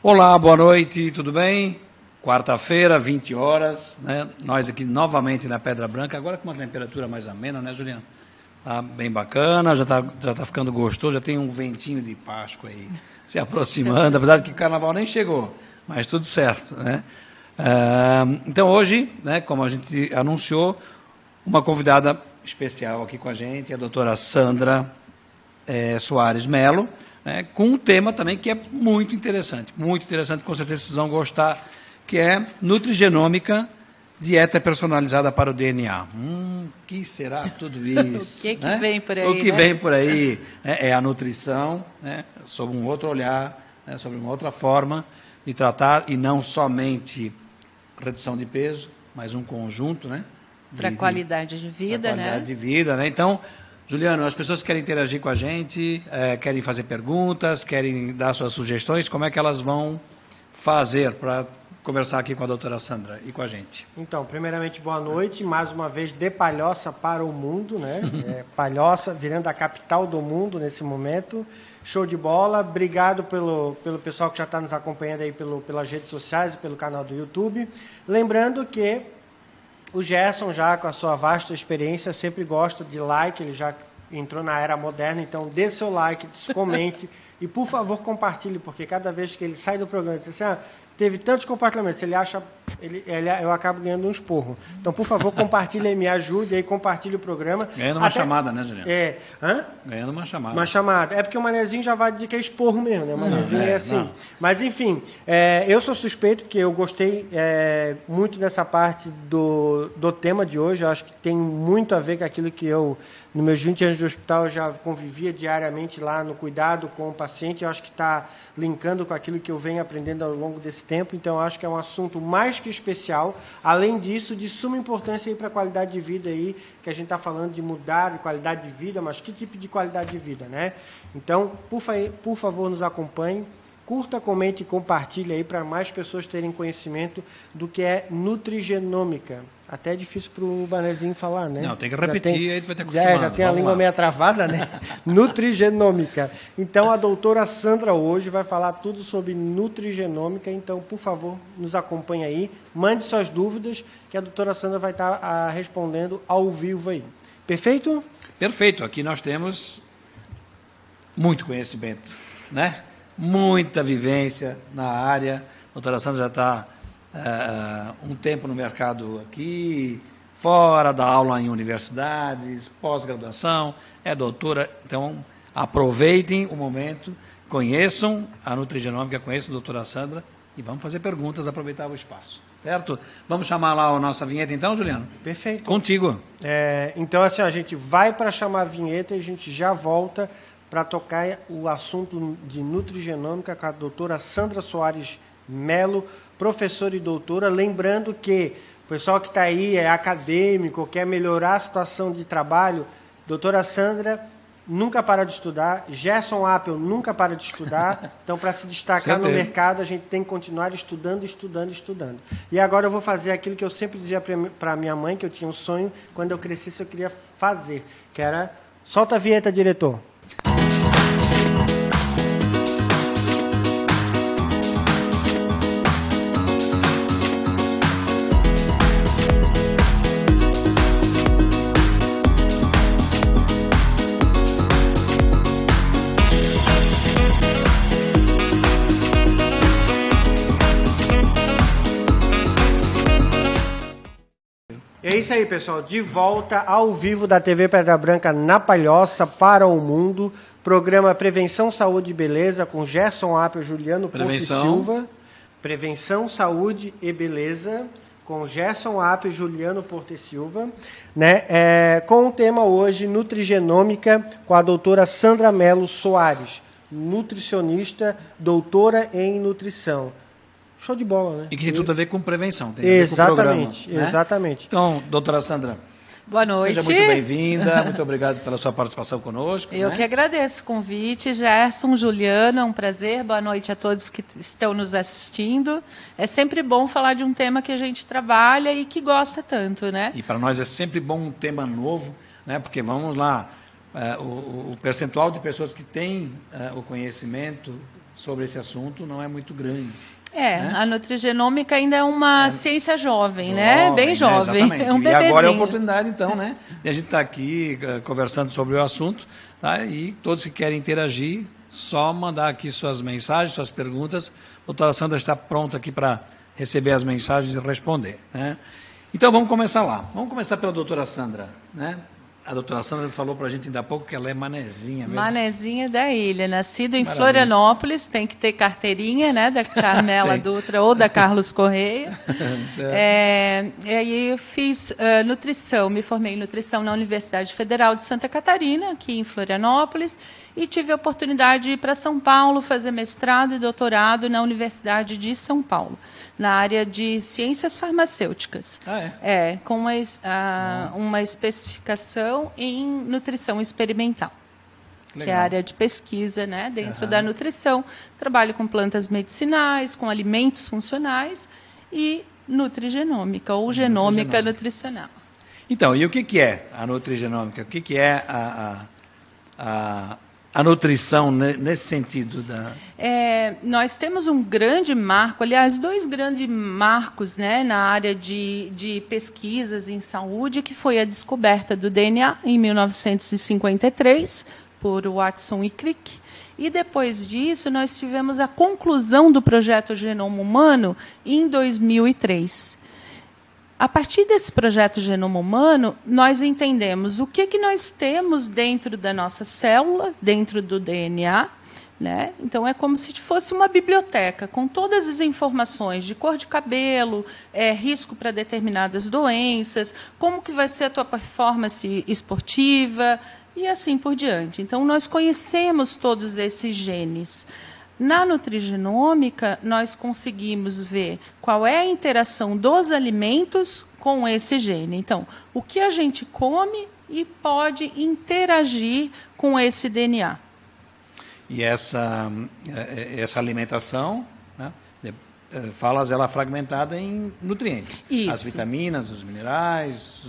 Olá, boa noite, tudo bem? Quarta-feira, 20 horas, né? Nós aqui novamente na Pedra Branca, agora com uma temperatura mais amena, né, Juliano? Tá bem bacana, já tá ficando gostoso, já tem um ventinho de Páscoa aí se aproximando, apesar de que o carnaval nem chegou, mas tudo certo, né? Então hoje, né, como a gente anunciou, uma convidada especial aqui com a gente, a doutora Sandra Soares Melo, né, com um tema também que é muito interessante, com certeza vocês vão gostar, que é nutrigenômica, dieta personalizada para o DNA. Que será tudo isso? O que né? vem por aí? O que né? vem por aí é a nutrição, né, sob um outro olhar, né, sobre uma outra forma de tratar, e não somente redução de peso, mas um conjunto, né? Para qualidade de vida, né? Qualidade de vida, né? Então, Juliano, as pessoas querem interagir com a gente, querem fazer perguntas, querem dar suas sugestões, como é que elas vão fazer para conversar aqui com a doutora Sandra e com a gente? Então, primeiramente, boa noite, mais uma vez de Palhoça para o mundo, né? Palhoça virando a capital do mundo nesse momento. Show de bola, obrigado pelo pessoal que já está nos acompanhando aí pelas redes sociais e pelo canal do YouTube. Lembrando que o Gerson, já com a sua vasta experiência, sempre gosta de like, ele já entrou na era moderna, então dê seu like, comente e, por favor, compartilhe, porque cada vez que ele sai do programa, ele diz assim, teve tantos compartilhamentos, ele acha, eu acabo ganhando um esporro. Então, por favor, compartilhe aí, me ajude aí, compartilhe o programa. Ganhando uma chamada, né, Juliano? Ganhando uma chamada. Uma chamada. É porque o Manezinho já vai dizer que é esporro mesmo, né? O Manezinho é assim. Não. Mas, enfim, eu sou suspeito, porque eu gostei muito dessa parte do tema de hoje. Eu acho que tem muito a ver com aquilo que eu, nos meus 20 anos de hospital, já convivia diariamente lá no cuidado com o paciente. Eu acho que está linkando com aquilo que eu venho aprendendo ao longo desse tempo. Então, eu acho que é um assunto mais que especial. Além disso, de suma importância para a qualidade de vida aí, que a gente está falando de mudar de qualidade de vida, mas que tipo de qualidade de vida, né? Então, por favor, nos acompanhe, curta, comente e compartilhe aí para mais pessoas terem conhecimento do que é nutrigenômica. Até é difícil para o Banezinho falar, né? Não, tem que repetir, aí tu vai ter acostumado. Já tem a língua meio travada, né? Nutrigenômica. Então, a doutora Sandra hoje vai falar tudo sobre nutrigenômica. Então, por favor, nos acompanhe aí. Mande suas dúvidas, que a doutora Sandra vai estar respondendo ao vivo aí. Perfeito? Perfeito. Aqui nós temos muito conhecimento, né? Muita vivência na área. A doutora Sandra já está um tempo no mercado aqui, fora, dá aula em universidades, pós-graduação, é doutora. Então, aproveitem o momento, conheçam a nutrigenômica, conheçam a doutora Sandra e vamos fazer perguntas, aproveitar o espaço, certo? Vamos chamar lá a nossa vinheta então, Juliano? Perfeito. Contigo. Então, assim, a gente vai para chamar a vinheta e a gente já volta para tocar o assunto de nutrigenômica com a doutora Sandra Soares Melo, professora e doutora. Lembrando que o pessoal que está aí é acadêmico, quer melhorar a situação de trabalho, doutora Sandra nunca para de estudar, Gerson Appel nunca para de estudar. Então, para se destacar no mercado, a gente tem que continuar estudando. E agora eu vou fazer aquilo que eu sempre dizia para minha mãe, que eu tinha um sonho, quando eu crescesse eu queria fazer, que era... Solta a vinheta, diretor. É isso aí, pessoal. De volta ao vivo da TV Pedra Branca na Palhoça para o mundo. Programa Prevenção, Saúde e Beleza com Gerson Appel e Juliano Porto e Silva. Prevenção, Saúde e Beleza com Gerson Appel e Juliano Porto e Silva. Né? Com o tema hoje, nutrigenômica, com a doutora Sandra Melo Soares, nutricionista, doutora em nutrição. Show de bola, né? E que tem tudo a ver com prevenção, tem exatamente, a ver com o programa, né? Exatamente. Então, doutora Sandra, boa noite. Seja muito bem-vinda, muito obrigado pela sua participação conosco. Eu que agradeço o convite, Gerson, Juliana, é um prazer, boa noite a todos que estão nos assistindo. É sempre bom falar de um tema que a gente trabalha e que gosta tanto, né? E para nós é sempre bom um tema novo, né? Porque vamos lá, o percentual de pessoas que têm o conhecimento sobre esse assunto não é muito grande. Né? A nutrigenômica ainda é uma ciência jovem, né? Bem jovem. Exatamente. É um bebezinho. E agora é a oportunidade, então, né? De a gente estar aqui conversando sobre o assunto, tá? E todos que querem interagir, só mandar aqui suas mensagens, suas perguntas. A doutora Sandra está pronta aqui para receber as mensagens e responder, né? Então, vamos começar lá. Vamos começar pela doutora Sandra, né? A doutora Sandra falou para a gente ainda há pouco que ela é manezinha mesmo. Manezinha da ilha, nascido em Florianópolis, tem que ter carteirinha, né, da Carmela Dutra ou da Carlos Correia. E aí eu fiz nutrição, me formei em nutrição na Universidade Federal de Santa Catarina, aqui em Florianópolis, e tive a oportunidade de ir para São Paulo fazer mestrado e doutorado na Universidade de São Paulo, na área de ciências farmacêuticas. Com uma especificação em nutrição experimental. Legal. Que é a área de pesquisa, né, dentro da nutrição. Trabalho com plantas medicinais, com alimentos funcionais e nutrigenômica, ou genômica nutricional. Então, e o que é a nutrigenômica? O que é a nutrição nesse sentido? Nós temos um grande marco, aliás, 2 grandes marcos, né, na área de pesquisas em saúde, que foi a descoberta do DNA em 1953, por Watson e Crick, e depois disso nós tivemos a conclusão do projeto Genoma Humano em 2003. A partir desse projeto Genoma Humano, nós entendemos o que nós temos dentro da nossa célula, dentro do DNA, né? Então, é como se fosse uma biblioteca, com todas as informações de cor de cabelo, risco para determinadas doenças, como que vai ser a tua performance esportiva, e assim por diante. Então, nós conhecemos todos esses genes. Na nutrigenômica, nós conseguimos ver qual é a interação dos alimentos com esse gene. Então, o que a gente come e pode interagir com esse DNA. E essa alimentação, né, falas ela fragmentada em nutrientes. Isso. As vitaminas, os minerais,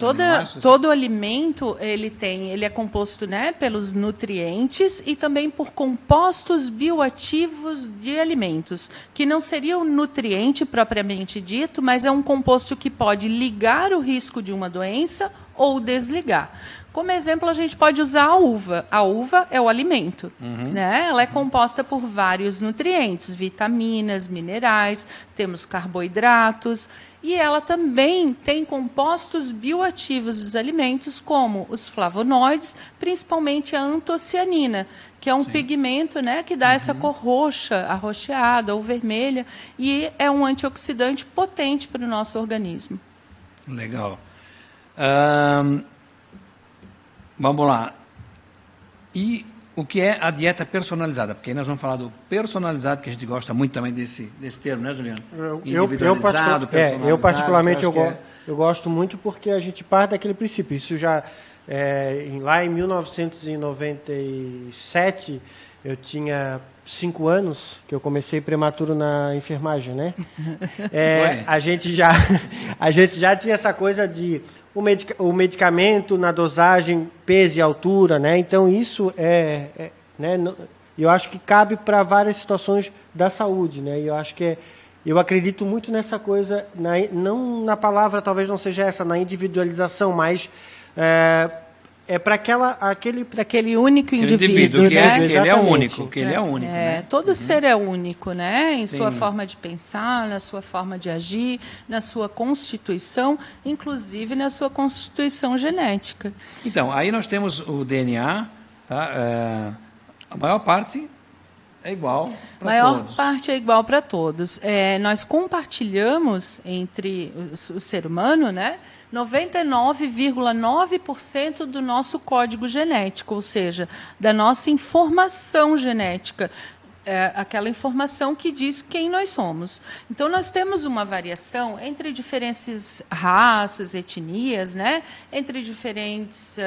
todo alimento ele é composto, né, pelos nutrientes e também por compostos bioativos de alimentos, que não seria o nutriente propriamente dito, mas é um composto que pode ligar o risco de uma doença ou desligar. Como exemplo, a gente pode usar a uva. A uva é o alimento. Né? Ela é composta por vários nutrientes, vitaminas, minerais, temos carboidratos, e ela também tem compostos bioativos dos alimentos, como os flavonoides, principalmente a antocianina, que é um pigmento, né, que dá essa cor roxa, arroxeada ou vermelha, e é um antioxidante potente para o nosso organismo. Legal. Vamos lá. E o que é a dieta personalizada? Porque aí nós vamos falar do personalizado, que a gente gosta muito também desse termo, né, Juliano? Individualizado, personalizado. Eu particularmente, eu gosto muito porque a gente parte daquele princípio. Isso já, lá em 1997, eu tinha 5 anos, que eu comecei prematuro na enfermagem, né? A gente já tinha essa coisa de o medicamento na dosagem, peso e altura, né? Então isso né? Eu acho que cabe para várias situações da saúde, né? E eu acho que eu acredito muito nessa coisa, não na palavra, talvez não seja essa, na individualização, mas para aquele único indivíduo, né? Que ele é único, né? Todo ser é único, né? Em sua forma de pensar, na sua forma de agir, na sua constituição, inclusive na sua constituição genética. Então, aí nós temos o DNA, tá? A maior parte é igual para todos. A maior parte é igual para todos. Nós compartilhamos entre o ser humano, né, 99,9% do nosso código genético, ou seja, da nossa informação genética. Aquela informação que diz quem nós somos. Então, nós temos uma variação entre diferentes raças, etnias, né? Entre diferentes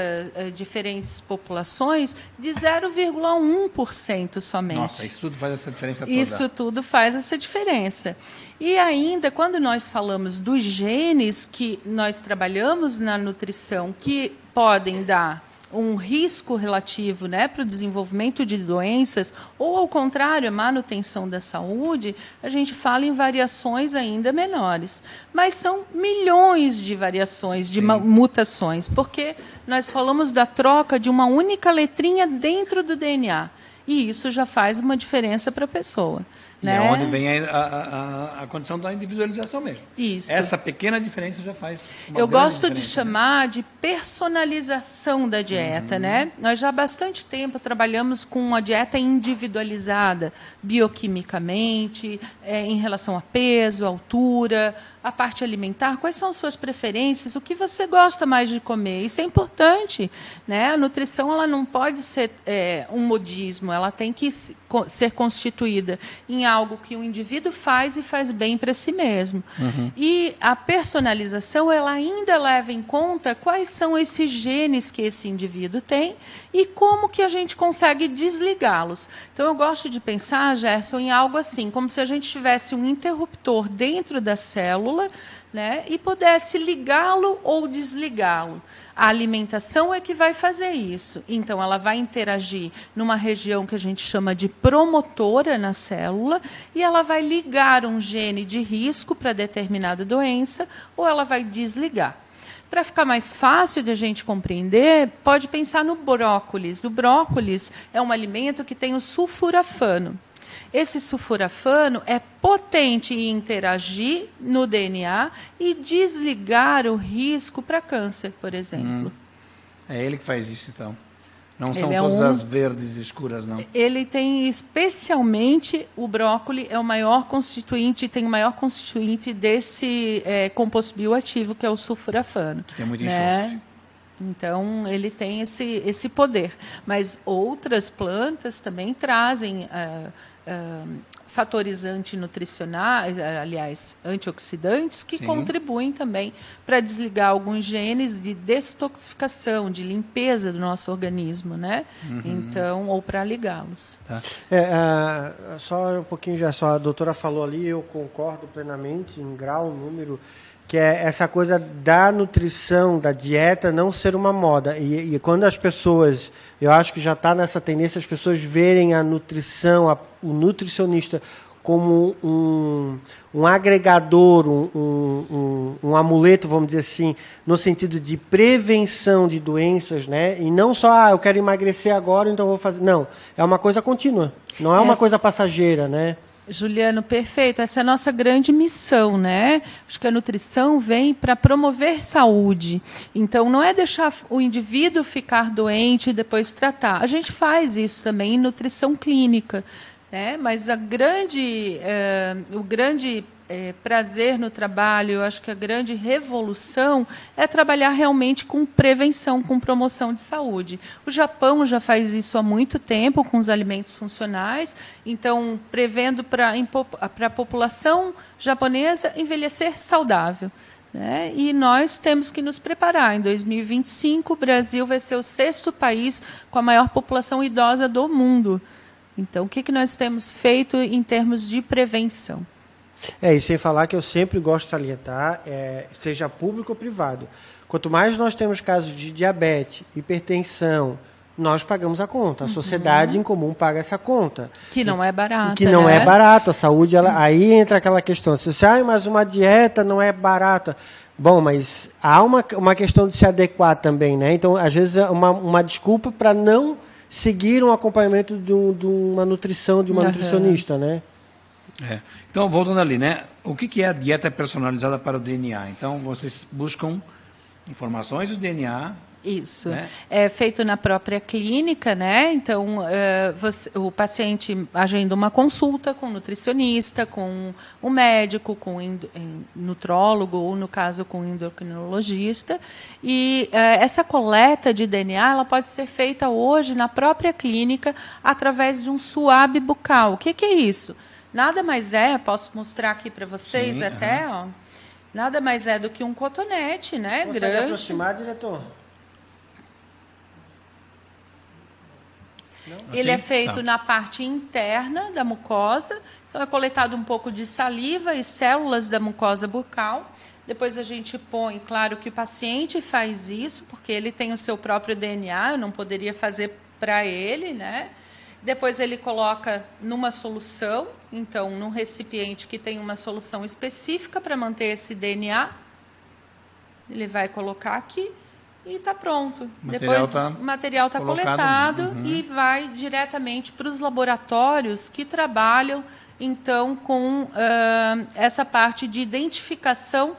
populações, de 0,1% somente. Nossa, isso tudo faz essa diferença toda. Isso tudo faz essa diferença. E ainda, quando nós falamos dos genes que nós trabalhamos na nutrição, que podem dar um risco relativo, né, para o desenvolvimento de doenças, ou ao contrário, a manutenção da saúde, a gente fala em variações ainda menores. Mas são milhões de variações, de mutações, porque nós falamos da troca de uma única letrinha dentro do DNA. E isso já faz uma diferença para a pessoa. E é onde vem a condição da individualização mesmo. Isso. Essa pequena diferença já faz uma Eu gosto diferença, de chamar de personalização da dieta, né? Nós já há bastante tempo trabalhamos com uma dieta individualizada, bioquimicamente, em relação a peso, altura, a parte alimentar. Quais são as suas preferências? O que você gosta mais de comer? Isso é importante, né? A nutrição ela não pode ser um modismo, ela tem que ser constituída em algo que o indivíduo faz e faz bem para si mesmo. E a personalização ela ainda leva em conta quais são esses genes que esse indivíduo tem e como que a gente consegue desligá-los. Então, eu gosto de pensar, Gerson, em algo assim, como se a gente tivesse um interruptor dentro da célula, né, e pudesse ligá-lo ou desligá-lo. A alimentação é que vai fazer isso. Então, ela vai interagir numa região que a gente chama de promotora na célula e ela vai ligar um gene de risco para determinada doença ou ela vai desligar. Para ficar mais fácil de a gente compreender, pode pensar no brócolis. O brócolis é um alimento que tem o sulforafano. Esse sulforafano é potente em interagir no DNA e desligar o risco para câncer, por exemplo. É ele que faz isso, então. Não são todas as verdes escuras, não. Ele tem, especialmente, o brócolis é o maior constituinte, tem o maior constituinte desse composto bioativo, que é o sulforafano. Que tem muito enxofre. Então, ele tem esse poder. Mas outras plantas também trazem fatores antinutricionais, aliás, antioxidantes, que contribuem também para desligar alguns genes de detoxificação, de limpeza do nosso organismo, né? Então, ou para ligá-los. Tá. Só um pouquinho, já só a doutora falou ali, eu concordo plenamente, em grau, número, que é essa coisa da nutrição, da dieta, não ser uma moda. E quando as pessoas, eu acho que já está nessa tendência, as pessoas verem a nutrição, o nutricionista como um agregador, um amuleto, vamos dizer assim, no sentido de prevenção de doenças, né? E não só, eu quero emagrecer agora, então vou fazer. Não, é uma coisa contínua, não é uma coisa passageira, né? Juliano, perfeito. Essa é a nossa grande missão, né? Acho que a nutrição vem para promover saúde. Então, não é deixar o indivíduo ficar doente e depois tratar. A gente faz isso também em nutrição clínica, né? Mas o grande prazer no trabalho, eu acho que a grande revolução é trabalhar realmente com prevenção, com promoção de saúde. O Japão já faz isso há muito tempo com os alimentos funcionais, então prevendo para a população japonesa envelhecer saudável. Né? E nós temos que nos preparar. Em 2025, o Brasil vai ser o 6º país com a maior população idosa do mundo. Então, o que nós temos feito em termos de prevenção? E sem falar que eu sempre gosto de salientar, seja público ou privado. Quanto mais nós temos casos de diabetes, hipertensão, nós pagamos a conta. A sociedade em comum paga essa conta. Que não é barato. Que não é barato. A saúde, aí entra aquela questão. Se você, mas uma dieta não é barata. Bom, mas há uma questão de se adequar também, né? Então, às vezes, é uma desculpa para não seguir um acompanhamento de uma nutrição, de uma nutricionista, né? Então, voltando ali, né? O que é a dieta personalizada para o DNA? Então, vocês buscam informações do DNA. Isso. Né? É feito na própria clínica, né? Então, o paciente agenda uma consulta com o nutricionista, com o médico, com o nutrólogo, ou, no caso, com o endocrinologista. E essa coleta de DNA ela pode ser feita hoje na própria clínica através de um suave bucal. O que é isso? Nada mais posso mostrar aqui para vocês ó. Nada mais é do que um cotonete, né? Consegue grande. aproximar, diretor? Ele é feito na parte interna da mucosa, então é coletado um pouco de saliva e células da mucosa bucal. Depois a gente põe, claro que o paciente faz isso, porque ele tem o seu próprio DNA, eu não poderia fazer para ele, né? Depois ele coloca numa solução, então num recipiente que tem uma solução específica para manter esse DNA, ele vai colocar aqui e está pronto. Depois o material está coletado e vai diretamente para os laboratórios que trabalham então com essa parte de identificação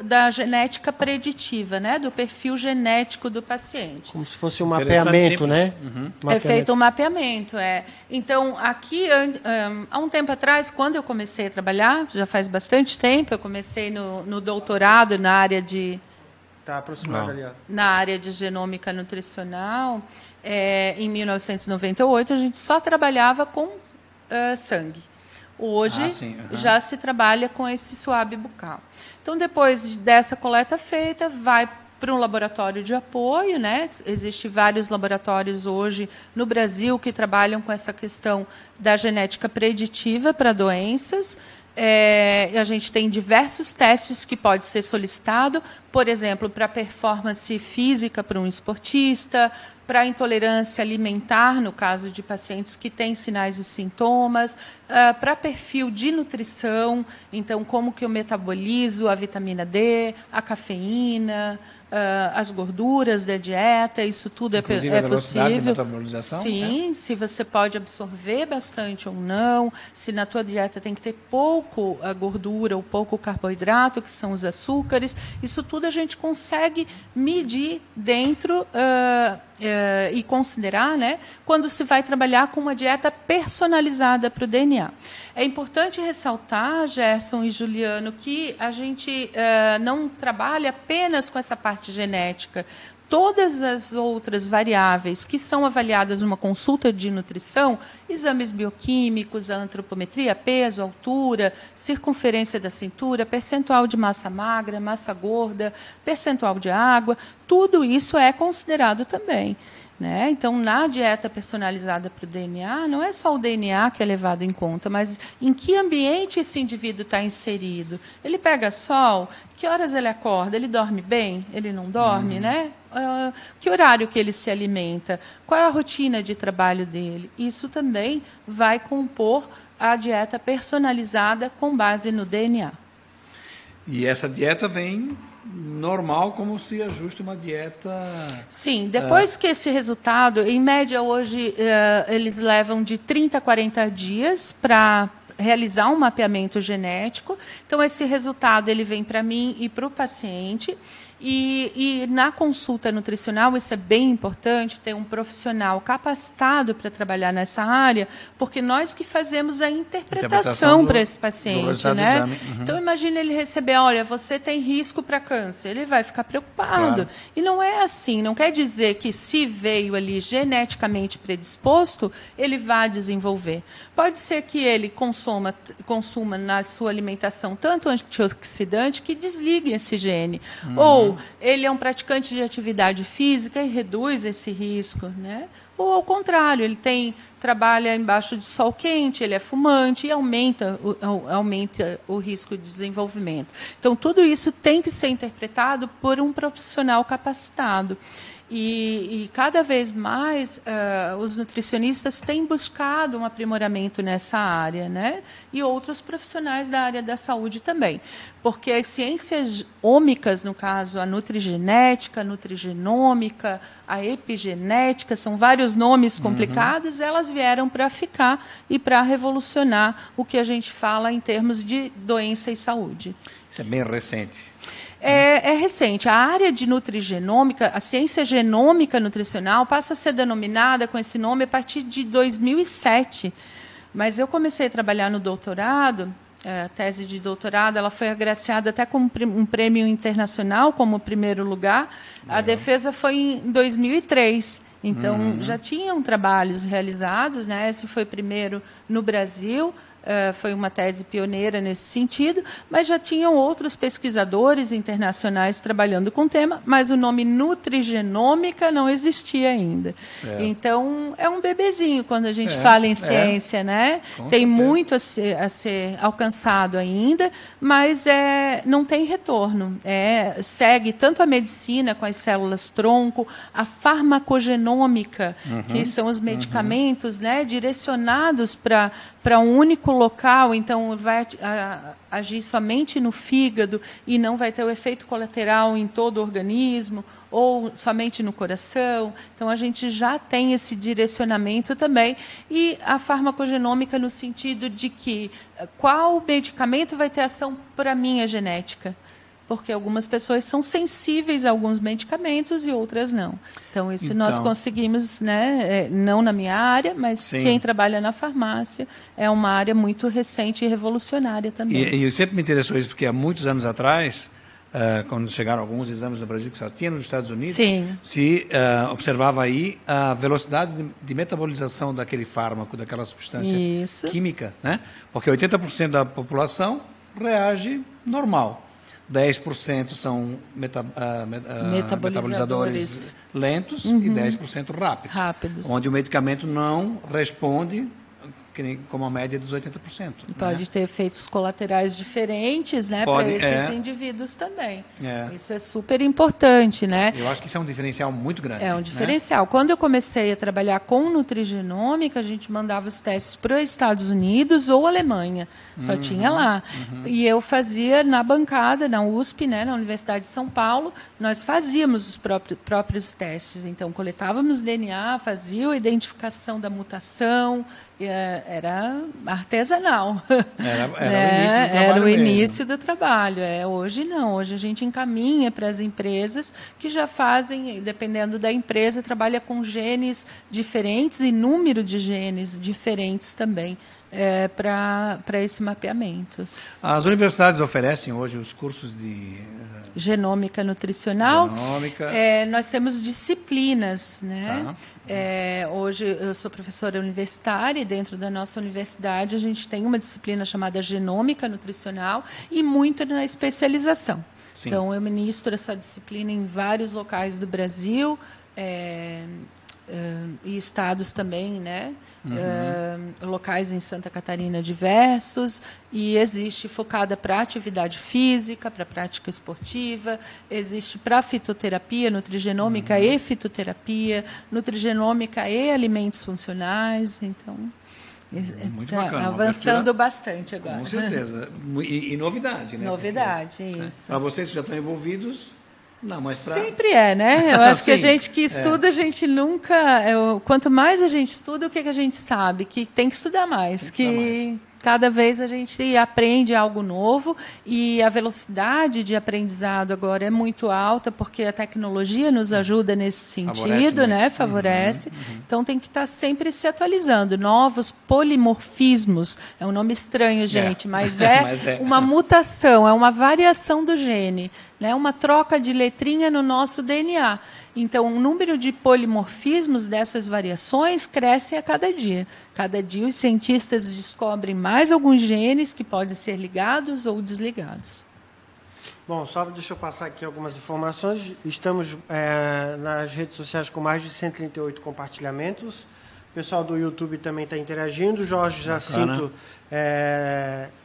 da genética preditiva, né, do perfil genético do paciente. Como se fosse um mapeamento, né? É feito um mapeamento. Então, aqui, há um tempo atrás, quando eu comecei a trabalhar, já faz bastante tempo, eu comecei no doutorado na área de... Está aproximado ali, ó. Na área de genômica nutricional, em 1998, a gente só trabalhava com sangue. Hoje, já se trabalha com esse suave bucal. Então, depois dessa coleta feita, vai para um laboratório de apoio, né? Existem vários laboratórios hoje no Brasil que trabalham com essa questão da genética preditiva para doenças. A gente tem diversos testes que pode ser solicitado, por exemplo, para performance física para um esportista, para intolerância alimentar, no caso de pacientes que têm sinais e sintomas, para perfil de nutrição, então como que eu metabolizo a vitamina D, a cafeína, as gorduras da dieta, isso tudo inclusive é a velocidade possível. de metabolização? Sim, se você pode absorver bastante ou não, se na tua dieta tem que ter pouco a gordura ou pouco carboidrato, que são os açúcares, isso tudo a gente consegue medir dentro e considerar, né, quando se vai trabalhar com uma dieta personalizada para o DNA. É importante ressaltar, Gerson e Juliano, que a gente não trabalha apenas com essa parte genética. Todas as outras variáveis que são avaliadas numa consulta de nutrição, exames bioquímicos, a antropometria, peso, altura, circunferência da cintura, percentual de massa magra, massa gorda, percentual de água, tudo isso é considerado também. Né? Então, na dieta personalizada para o DNA, não é só o DNA que é levado em conta, mas em que ambiente esse indivíduo está inserido. Ele pega sol? Que horas ele acorda? Ele dorme bem? Ele não dorme? Né? Que horário que ele se alimenta? Qual é a rotina de trabalho dele? Isso também vai compor a dieta personalizada com base no DNA. E essa dieta vem normal, como se ajusta uma dieta... Sim, depois que esse resultado, em média hoje, eles levam de 30 a 40 dias para realizar um mapeamento genético. Então, esse resultado ele vem para mim e para o paciente. E na consulta nutricional, isso é bem importante, ter um profissional capacitado para trabalhar nessa área, porque nós que fazemos a interpretação para esse paciente. Né? Então, imagine ele receber, olha, você tem risco para câncer. Ele vai ficar preocupado. Claro. E não é assim, não quer dizer que se veio ali geneticamente predisposto, ele vai desenvolver. Pode ser que ele consuma na sua alimentação tanto antioxidante que desligue esse gene. Ou ele é um praticante de atividade física e reduz esse risco, né? Ou ao contrário, ele trabalha embaixo de sol quente, ele é fumante e aumenta o risco de desenvolvimento. Então, tudo isso tem que ser interpretado por um profissional capacitado. E cada vez mais os nutricionistas têm buscado um aprimoramento nessa área, né? E outros profissionais da área da saúde também. Porque as ciências ômicas, no caso, a nutrigenética, a nutrigenômica, a epigenética, são vários nomes complicados, elas vieram para ficar e para revolucionar o que a gente fala em termos de doença e saúde. Isso é bem recente. É recente. A área de nutrigenômica, a ciência genômica nutricional, passa a ser denominada com esse nome a partir de 2007. Mas eu comecei a trabalhar no doutorado, a tese de doutorado, ela foi agraciada até com um prêmio internacional como primeiro lugar. A defesa foi em 2003. Então, já tinham trabalhos realizados, né? Esse foi primeiro no Brasil, foi uma tese pioneira nesse sentido, mas já tinham outros pesquisadores internacionais trabalhando com o tema, mas o nome nutrigenômica não existia ainda. Certo. Então, é um bebezinho quando a gente fala em ciência, né? Tem certeza. muito a ser alcançado ainda, mas não tem retorno. Segue tanto a medicina com as células-tronco, a farmacogenômica, que são os medicamentos, né, direcionados para um único local, então vai agir somente no fígado e não vai ter o efeito colateral em todo o organismo, ou somente no coração. Então, a gente já tem esse direcionamento também. E a farmacogenômica no sentido de que qual medicamento vai ter ação para a minha genética? Porque algumas pessoas são sensíveis a alguns medicamentos e outras não. Então, isso nós conseguimos, né, não na minha área, mas quem trabalha na farmácia, é uma área muito recente e revolucionária também. E sempre me interessou isso, porque há muitos anos atrás, quando chegaram alguns exames no Brasil que só tinha nos Estados Unidos, se observava aí a velocidade de metabolização daquele fármaco, daquela substância química, né? Porque 80% da população reage normal. 10% são metabolizadores lentos e 10% rápidos. Onde o medicamento não responde como a média dos 80%. Pode ter efeitos colaterais diferentes, né, para esses indivíduos também. Isso é super importante, né? Eu acho que isso é um diferencial muito grande. É um diferencial. Né? Quando eu comecei a trabalhar com nutrigenômica, a gente mandava os testes para os Estados Unidos ou Alemanha. Só tinha lá. E eu fazia na bancada, na USP, né, na Universidade de São Paulo, nós fazíamos os próprios testes. Então, coletávamos DNA, fazia a identificação da mutação, era artesanal. Era o início do trabalho. Hoje não. Hoje a gente encaminha para as empresas que já fazem, dependendo da empresa, trabalha com genes diferentes e número de genes diferentes também. Para esse mapeamento. As universidades oferecem hoje os cursos de genômica nutricional. Genômica. Nós temos disciplinas, né? Hoje eu sou professora universitária e dentro da nossa universidade a gente tem uma disciplina chamada genômica nutricional e muito na especialização. Sim. Então eu ministro essa disciplina em vários locais do Brasil. E estados também, né? Locais em Santa Catarina diversos, e existe focada para atividade física, para prática esportiva, existe para fitoterapia, nutrigenômica e fitoterapia, nutrigenômica e alimentos funcionais, então muito bacana, avançando bastante agora. Com certeza, e novidade, né? Novidade, isso. Para vocês que já estão envolvidos. Não, mas sempre né? Eu acho que a gente que estuda, a gente nunca... quanto mais a gente estuda, o que a gente sabe? Que tem que estudar mais. Cada vez a gente aprende algo novo e a velocidade de aprendizado agora é muito alta, porque a tecnologia nos ajuda nesse sentido, né? Favorece. Então tem que estar sempre se atualizando. Novos polimorfismos, é um nome estranho, gente, mas é uma mutação, é uma variação do gene, né? Uma troca de letrinha no nosso DNA. Então, o número de polimorfismos dessas variações cresce a cada dia. Cada dia os cientistas descobrem mais alguns genes que podem ser ligados ou desligados. Bom, só deixa eu passar aqui algumas informações. Estamos nas redes sociais com mais de 138 compartilhamentos. O pessoal do YouTube também está interagindo. Jorge Jacinto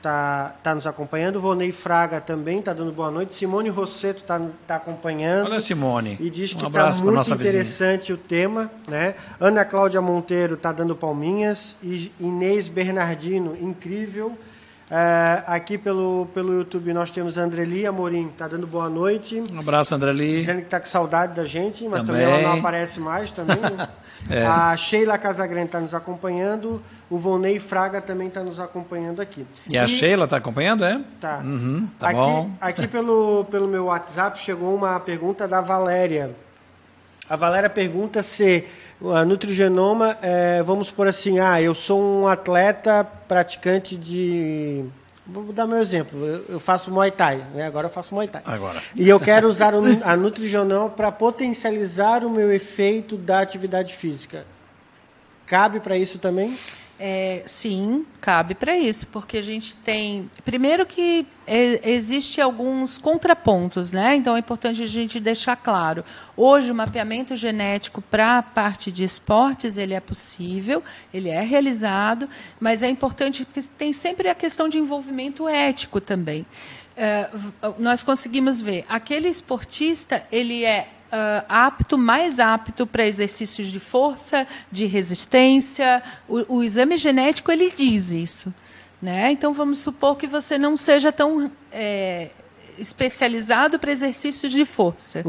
tá nos acompanhando. Volney Fraga também está dando boa noite. Simone Rosseto está acompanhando. Olha, Simone. E diz que está muito interessante o tema, né? Ana Cláudia Monteiro está dando palminhas. E Inês Bernardino, incrível. Aqui pelo YouTube nós temos a Andreli Amorim, está dando boa noite. Um abraço, Andreli. Dizendo que está com saudade da gente, mas também ela não aparece mais também. Né? A Sheila Casagrande está nos acompanhando. O Volney Fraga também está nos acompanhando aqui. E a Sheila está acompanhando, é? Tá. Tá bom. Aqui pelo meu WhatsApp chegou uma pergunta da Valéria. A Valéria pergunta se a nutrigenoma, vamos por assim, eu sou um atleta praticante de... Vou dar meu exemplo, eu faço Muay Thai, né? Agora eu faço Muay Thai. E eu quero usar a nutrigenoma para potencializar o meu efeito da atividade física. Cabe para isso também? Sim, cabe para isso, porque a gente tem... Primeiro que existe alguns contrapontos, né? Então, é importante a gente deixar claro. Hoje, o mapeamento genético para a parte de esportes, ele é possível, ele é realizado, mas é importante porque tem sempre a questão de envolvimento ético também. Nós conseguimos ver, aquele esportista, ele é mais apto para exercícios de força, de resistência. O exame genético ele diz isso, né? Então vamos supor que você não seja tão especializado para exercícios de força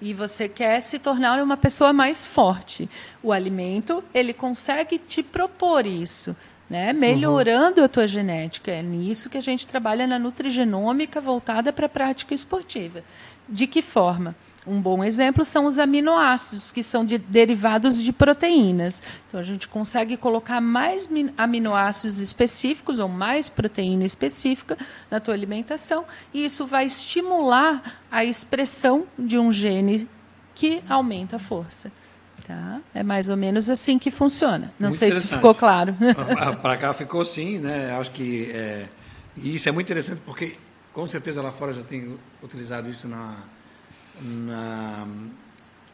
e você quer se tornar uma pessoa mais forte. O alimento ele consegue te propor isso, né? Melhorando a tua genética. É nisso que a gente trabalha na nutrigenômica voltada para a prática esportiva. De que forma? Um bom exemplo são os aminoácidos, que são derivados de proteínas. Então, a gente consegue colocar mais aminoácidos específicos ou mais proteína específica na tua alimentação, e isso vai estimular a expressão de um gene que aumenta a força. Tá? É mais ou menos assim que funciona. Não sei se ficou claro. Para cá ficou sim, né? Acho que isso é muito interessante, porque com certeza lá fora já tem utilizado isso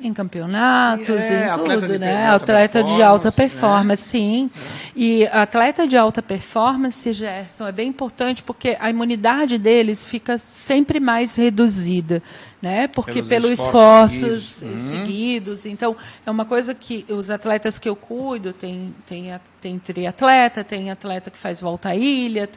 em campeonatos, em tudo, né? Atleta de alta performance, né? Sim. E atleta de alta performance, Gerson, é bem importante porque a imunidade deles fica sempre mais reduzida, né? Porque pelos esforços seguidos. Então, é uma coisa que os atletas que eu cuido, tem triatleta, tem atleta que faz volta à ilha,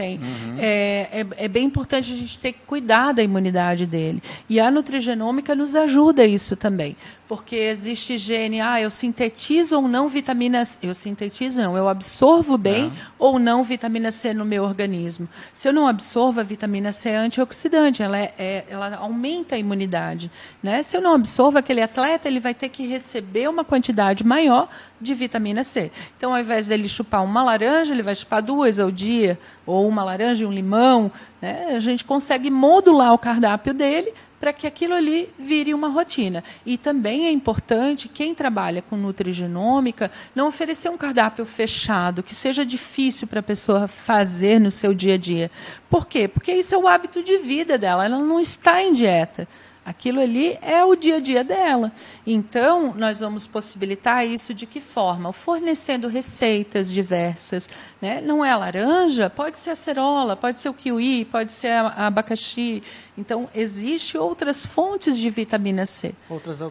é bem importante a gente ter que cuidar da imunidade dele. E a nutrigenômica nos ajuda isso também. Porque existe gene, eu sintetizo ou não vitamina C. Eu sintetizo não, eu absorvo bem ou não vitamina C no meu organismo. Se eu não absorvo, a vitamina C é antioxidante, ela aumenta a imunidade, né? Se eu não absorvo, aquele atleta ele vai ter que receber uma quantidade maior de vitamina C. Então, ao invés dele chupar uma laranja, ele vai chupar 2 ao dia, ou uma laranja e um limão, né? A gente consegue modular o cardápio dele para que aquilo ali vire uma rotina. E também é importante, quem trabalha com nutrigenômica, não oferecer um cardápio fechado, que seja difícil para a pessoa fazer no seu dia a dia. Por quê? Porque isso é o hábito de vida dela, ela não está em dieta. Aquilo ali é o dia a dia dela. Então, nós vamos possibilitar isso de que forma? Fornecendo receitas diversas, né? Não é a laranja, pode ser a acerola, pode ser o kiwi, pode ser a abacaxi. Então, existem outras fontes de vitamina C. Outras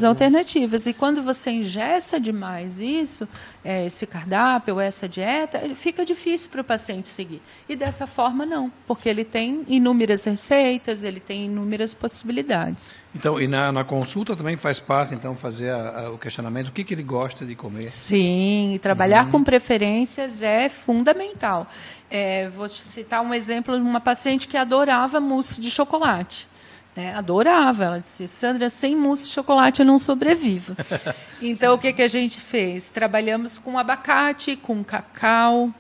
alternativas. E quando você ingessa demais isso, esse cardápio, essa dieta, fica difícil para o paciente seguir. E dessa forma, não. Porque ele tem inúmeras receitas, ele tem inúmeras possibilidades. Então, e na consulta também faz parte, então, fazer o questionamento, o que ele gosta de comer? Sim, e trabalhar com preferências é fundamental. Vou te citar um exemplo de uma paciente que adorava mousse de chocolate. Adorava. Ela disse, Sandra, sem mousse de chocolate eu não sobrevivo. Então, o que a gente fez? Trabalhamos com abacate, com cacau,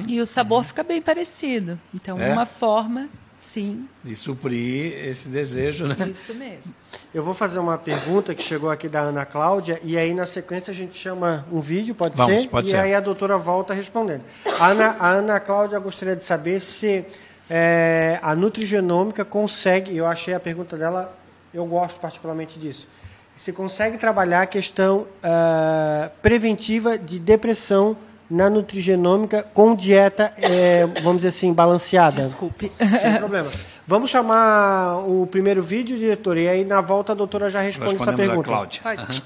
e o sabor fica bem parecido. Então, uma forma... Sim. De suprir esse desejo, né? Isso mesmo. Eu vou fazer uma pergunta que chegou aqui da Ana Cláudia, e aí na sequência a gente chama um vídeo, pode ser? Pode ser. E aí a doutora volta respondendo. A Ana Cláudia gostaria de saber se a nutrigenômica consegue, eu achei a pergunta dela, eu gosto particularmente disso, se consegue trabalhar a questão preventiva de depressão na nutrigenômica com dieta, vamos dizer assim, balanceada. Desculpe. Sem problema. Vamos chamar o primeiro vídeo, diretor, e aí na volta a doutora já responde essa pergunta. A Cláudia. Pode.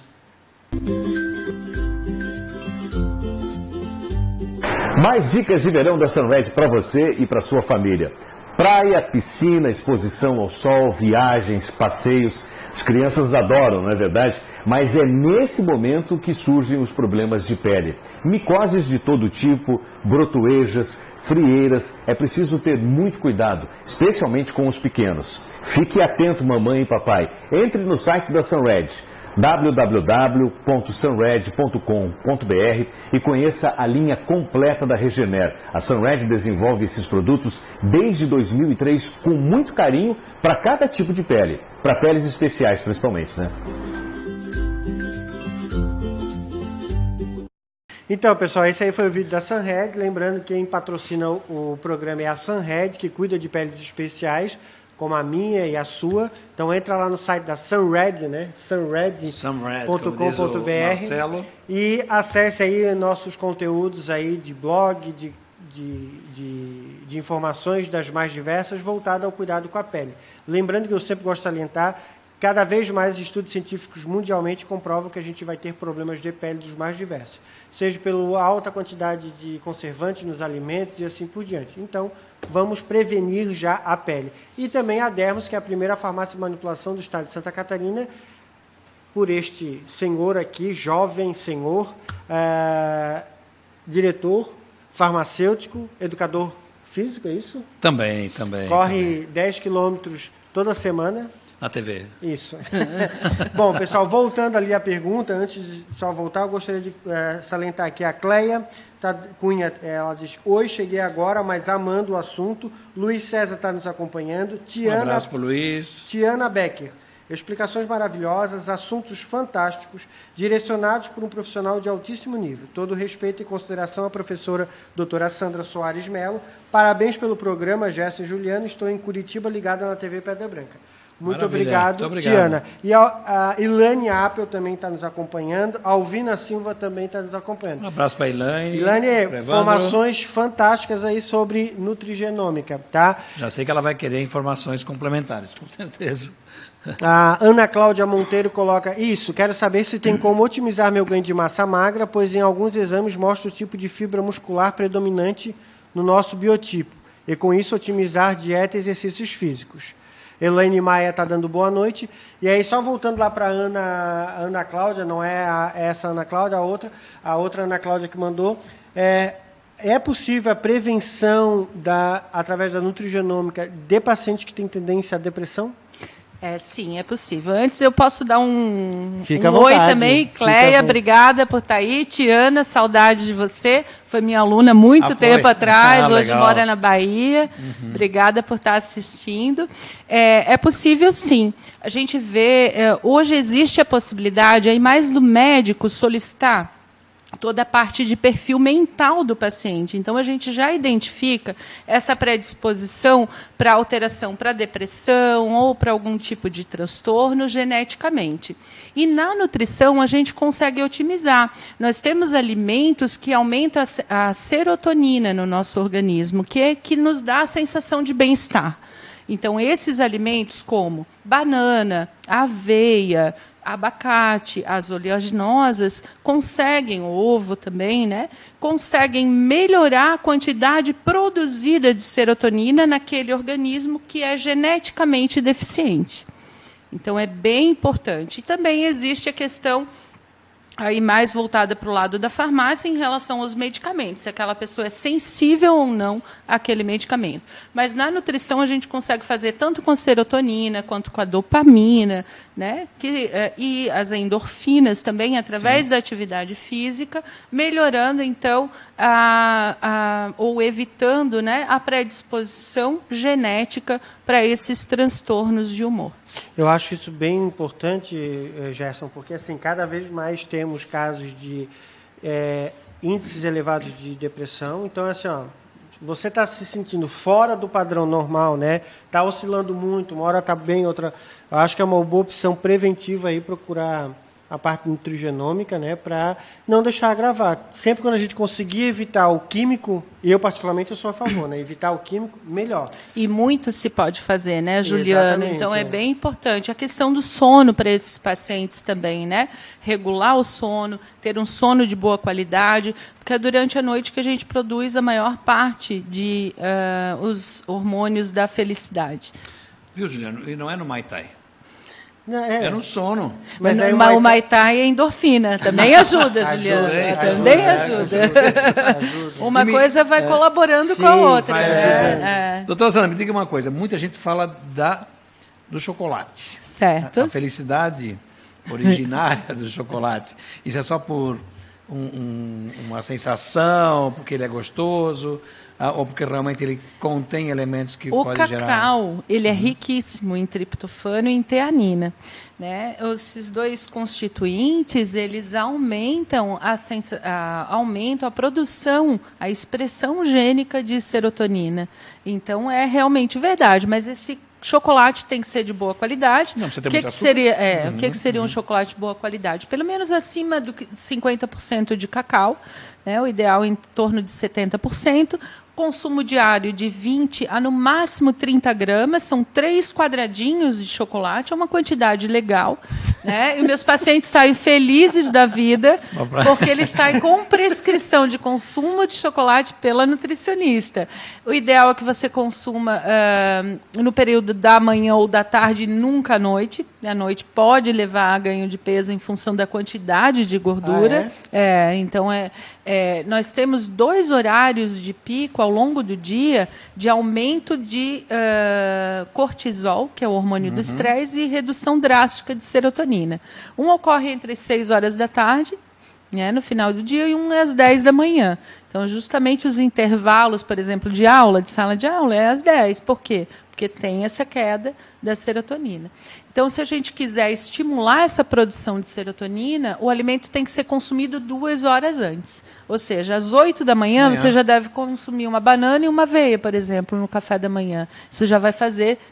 Mais dicas de verão da Sunred para você e para sua família. Praia, piscina, exposição ao sol, viagens, passeios. As crianças adoram, não é verdade? Mas é nesse momento que surgem os problemas de pele. Micoses de todo tipo, brotoejas, frieiras. É preciso ter muito cuidado, especialmente com os pequenos. Fique atento, mamãe e papai. Entre no site da Sunred, www.sunred.com.br, e conheça a linha completa da Regener. A Sunred desenvolve esses produtos desde 2003 com muito carinho para cada tipo de pele, para peles especiais principalmente, né? Então, pessoal, esse aí foi o vídeo da Sunred. Lembrando que quem patrocina o programa é a Sunred, que cuida de peles especiais, como a minha e a sua. Então entra lá no site da Sunred, né? sunred.com.br e acesse aí nossos conteúdos aí de blog, de informações das mais diversas voltadas ao cuidado com a pele. Lembrando que eu sempre gosto de salientar, cada vez mais estudos científicos mundialmente comprovam que a gente vai ter problemas de pele dos mais diversos, seja pela alta quantidade de conservantes nos alimentos e assim por diante. Então, vamos prevenir já a pele. E também a Dermos, que é a primeira farmácia de manipulação do estado de Santa Catarina, por este senhor aqui, jovem senhor, diretor farmacêutico, educador físico, é isso? Também. Corre 10 quilômetros toda semana. Na TV. Isso. Bom, pessoal, voltando ali à pergunta, antes de só voltar, eu gostaria de salientar aqui a Cleia Cunha, ela diz: oi, cheguei agora, mas amando o assunto. Luiz César está nos acompanhando. Um abraço para o Luiz. Tiana Becker, explicações maravilhosas, assuntos fantásticos, direcionados por um profissional de altíssimo nível. Todo respeito e consideração à professora doutora Sandra Soares Melo. Parabéns pelo programa, Gerson e Juliano. Estou em Curitiba, ligada na TV Pedra Branca. Muito obrigado, Tiana. E a Ilane Apple também está nos acompanhando. A Alvina Silva também está nos acompanhando. Um abraço para a Ilane. Ilane, informações fantásticas aí sobre nutrigenômica, tá? Já sei que ela vai querer informações complementares, com certeza. A Ana Cláudia Monteiro coloca: isso, quero saber se tem como otimizar meu ganho de massa magra, pois em alguns exames mostra o tipo de fibra muscular predominante no nosso biotipo. E com isso otimizar dieta e exercícios físicos. Elaine Maia está dando boa noite. E aí, só voltando lá para a Ana Cláudia, não é essa Ana Cláudia, a outra Ana Cláudia que mandou. É possível a prevenção através da nutrigenômica de pacientes que têm tendência à depressão? Sim, é possível. Antes eu posso dar um vontade, oi também. Cleia, obrigada por estar aí. Tiana, saudade de você. Foi minha aluna muito tempo atrás, hoje legal. mora na Bahia. Obrigada por estar assistindo. É possível, sim. A gente vê, hoje existe a possibilidade, aí mais do médico solicitar toda a parte de perfil mental do paciente. Então, a gente já identifica essa predisposição para alteração, para depressão ou para algum tipo de transtorno geneticamente. E na nutrição, a gente consegue otimizar. Nós temos alimentos que aumentam a serotonina no nosso organismo, que nos dá a sensação de bem-estar. Então, esses alimentos como banana, aveia, abacate, as oleaginosas, conseguem, o ovo também, né, conseguem melhorar a quantidade produzida de serotonina naquele organismo que é geneticamente deficiente. Então, é bem importante. E também existe a questão aí mais voltada para o lado da farmácia em relação aos medicamentos, se aquela pessoa é sensível ou não àquele medicamento. Mas na nutrição a gente consegue fazer tanto com serotonina quanto com a dopamina, né? E as endorfinas também, através da atividade física, melhorando, então, ou evitando, né, a predisposição genética para esses transtornos de humor. Eu acho isso bem importante, Gerson, porque assim, cada vez mais temos casos de índices elevados de depressão. Então, assim, você está se sentindo fora do padrão normal, né? Está oscilando muito, uma hora está bem, outra... Eu acho que é uma boa opção preventiva aí procurar a parte nutrigenômica, né, para não deixar agravar. Sempre quando a gente conseguir evitar o químico, e eu particularmente eu sou a favor, né, evitar o químico, melhor. E muito se pode fazer, né, Juliano? Então é bem importante. A questão do sono para esses pacientes também, né? Regular o sono, ter um sono de boa qualidade, porque é durante a noite que a gente produz a maior parte de os hormônios da felicidade. Viu, Juliano? E não é no Muay Thai. É no sono. Mas o Muay Thai é endorfina. Também ajuda, Juliano. Também ajuda. Uma coisa vai colaborando com a outra. Doutora Sandra, me diga uma coisa. Muita gente fala do chocolate. Certo. A felicidade originária do chocolate. Isso é só por uma sensação, porque ele é gostoso, ou porque realmente ele contém elementos que O podem gerar... cacau, ele é riquíssimo em triptofano e em teanina, né? Esses dois constituintes, eles aumentam aumentam a produção, a expressão gênica de serotonina. Então, é realmente verdade, mas esse chocolate tem que ser de boa qualidade. Não, você tem o que, muito que seria, o que seria um chocolate de boa qualidade? Pelo menos acima do 50% de cacau, né? O ideal em torno de 70%. Consumo diário de 20 a no máximo 30 gramas, são 3 quadradinhos de chocolate, é uma quantidade legal, né? E meus pacientes saem felizes da vida, porque eles saem com prescrição de consumo de chocolate pela nutricionista. O ideal é que você consuma no período da manhã ou da tarde, nunca à noite. À noite pode levar a ganho de peso em função da quantidade de gordura. Então, nós temos 2 horários de pico ao longo do dia de aumento de cortisol, que é o hormônio do estresse, e redução drástica de serotonina. Um ocorre entre as 6 horas da tarde, né, no final do dia, e um às 10 da manhã. Então, justamente os intervalos, por exemplo, de sala de aula, é às 10. Por quê? Porque tem essa queda da serotonina. Então, se a gente quiser estimular essa produção de serotonina, o alimento tem que ser consumido 2 horas antes. Ou seja, às 8 da manhã, você já deve consumir uma banana e uma aveia, por exemplo, no café da manhã. Isso já vai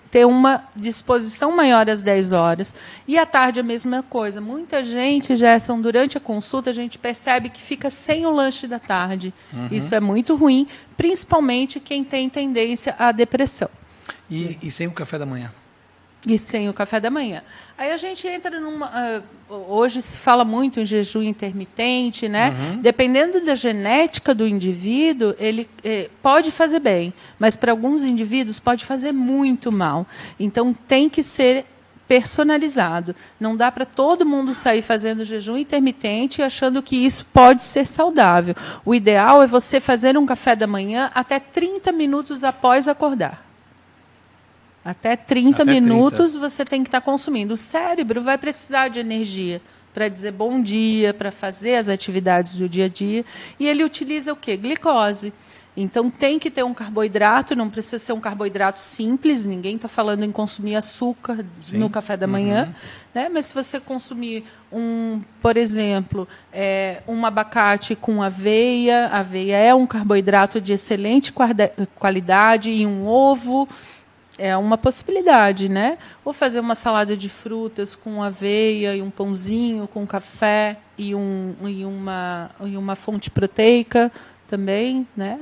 ter uma disposição maior às 10 horas. E à tarde a mesma coisa. Muita gente, Gerson, durante a consulta, a gente percebe que fica sem o lanche da tarde. Isso é muito ruim, principalmente quem tem tendência à depressão. E sem o café da manhã? E sem o café da manhã. Aí a gente entra numa... hoje se fala muito em jejum intermitente, né? Dependendo da genética do indivíduo, ele pode fazer bem, mas para alguns indivíduos pode fazer muito mal. Então tem que ser personalizado. Não dá para todo mundo sair fazendo jejum intermitente achando que isso pode ser saudável. O ideal é você fazer um café da manhã até 30 minutos após acordar. Até 30 minutos você tem que estar consumindo. O cérebro vai precisar de energia para dizer bom dia, para fazer as atividades do dia a dia. E ele utiliza o quê? Glicose. Então, tem que ter um carboidrato, não precisa ser um carboidrato simples, ninguém está falando em consumir açúcar no café da manhã, né? Mas se você consumir, por exemplo, um abacate com aveia é um carboidrato de excelente qualidade, e um ovo é uma possibilidade, né? Ou fazer uma salada de frutas com aveia e um pãozinho com café e uma fonte proteica também, né?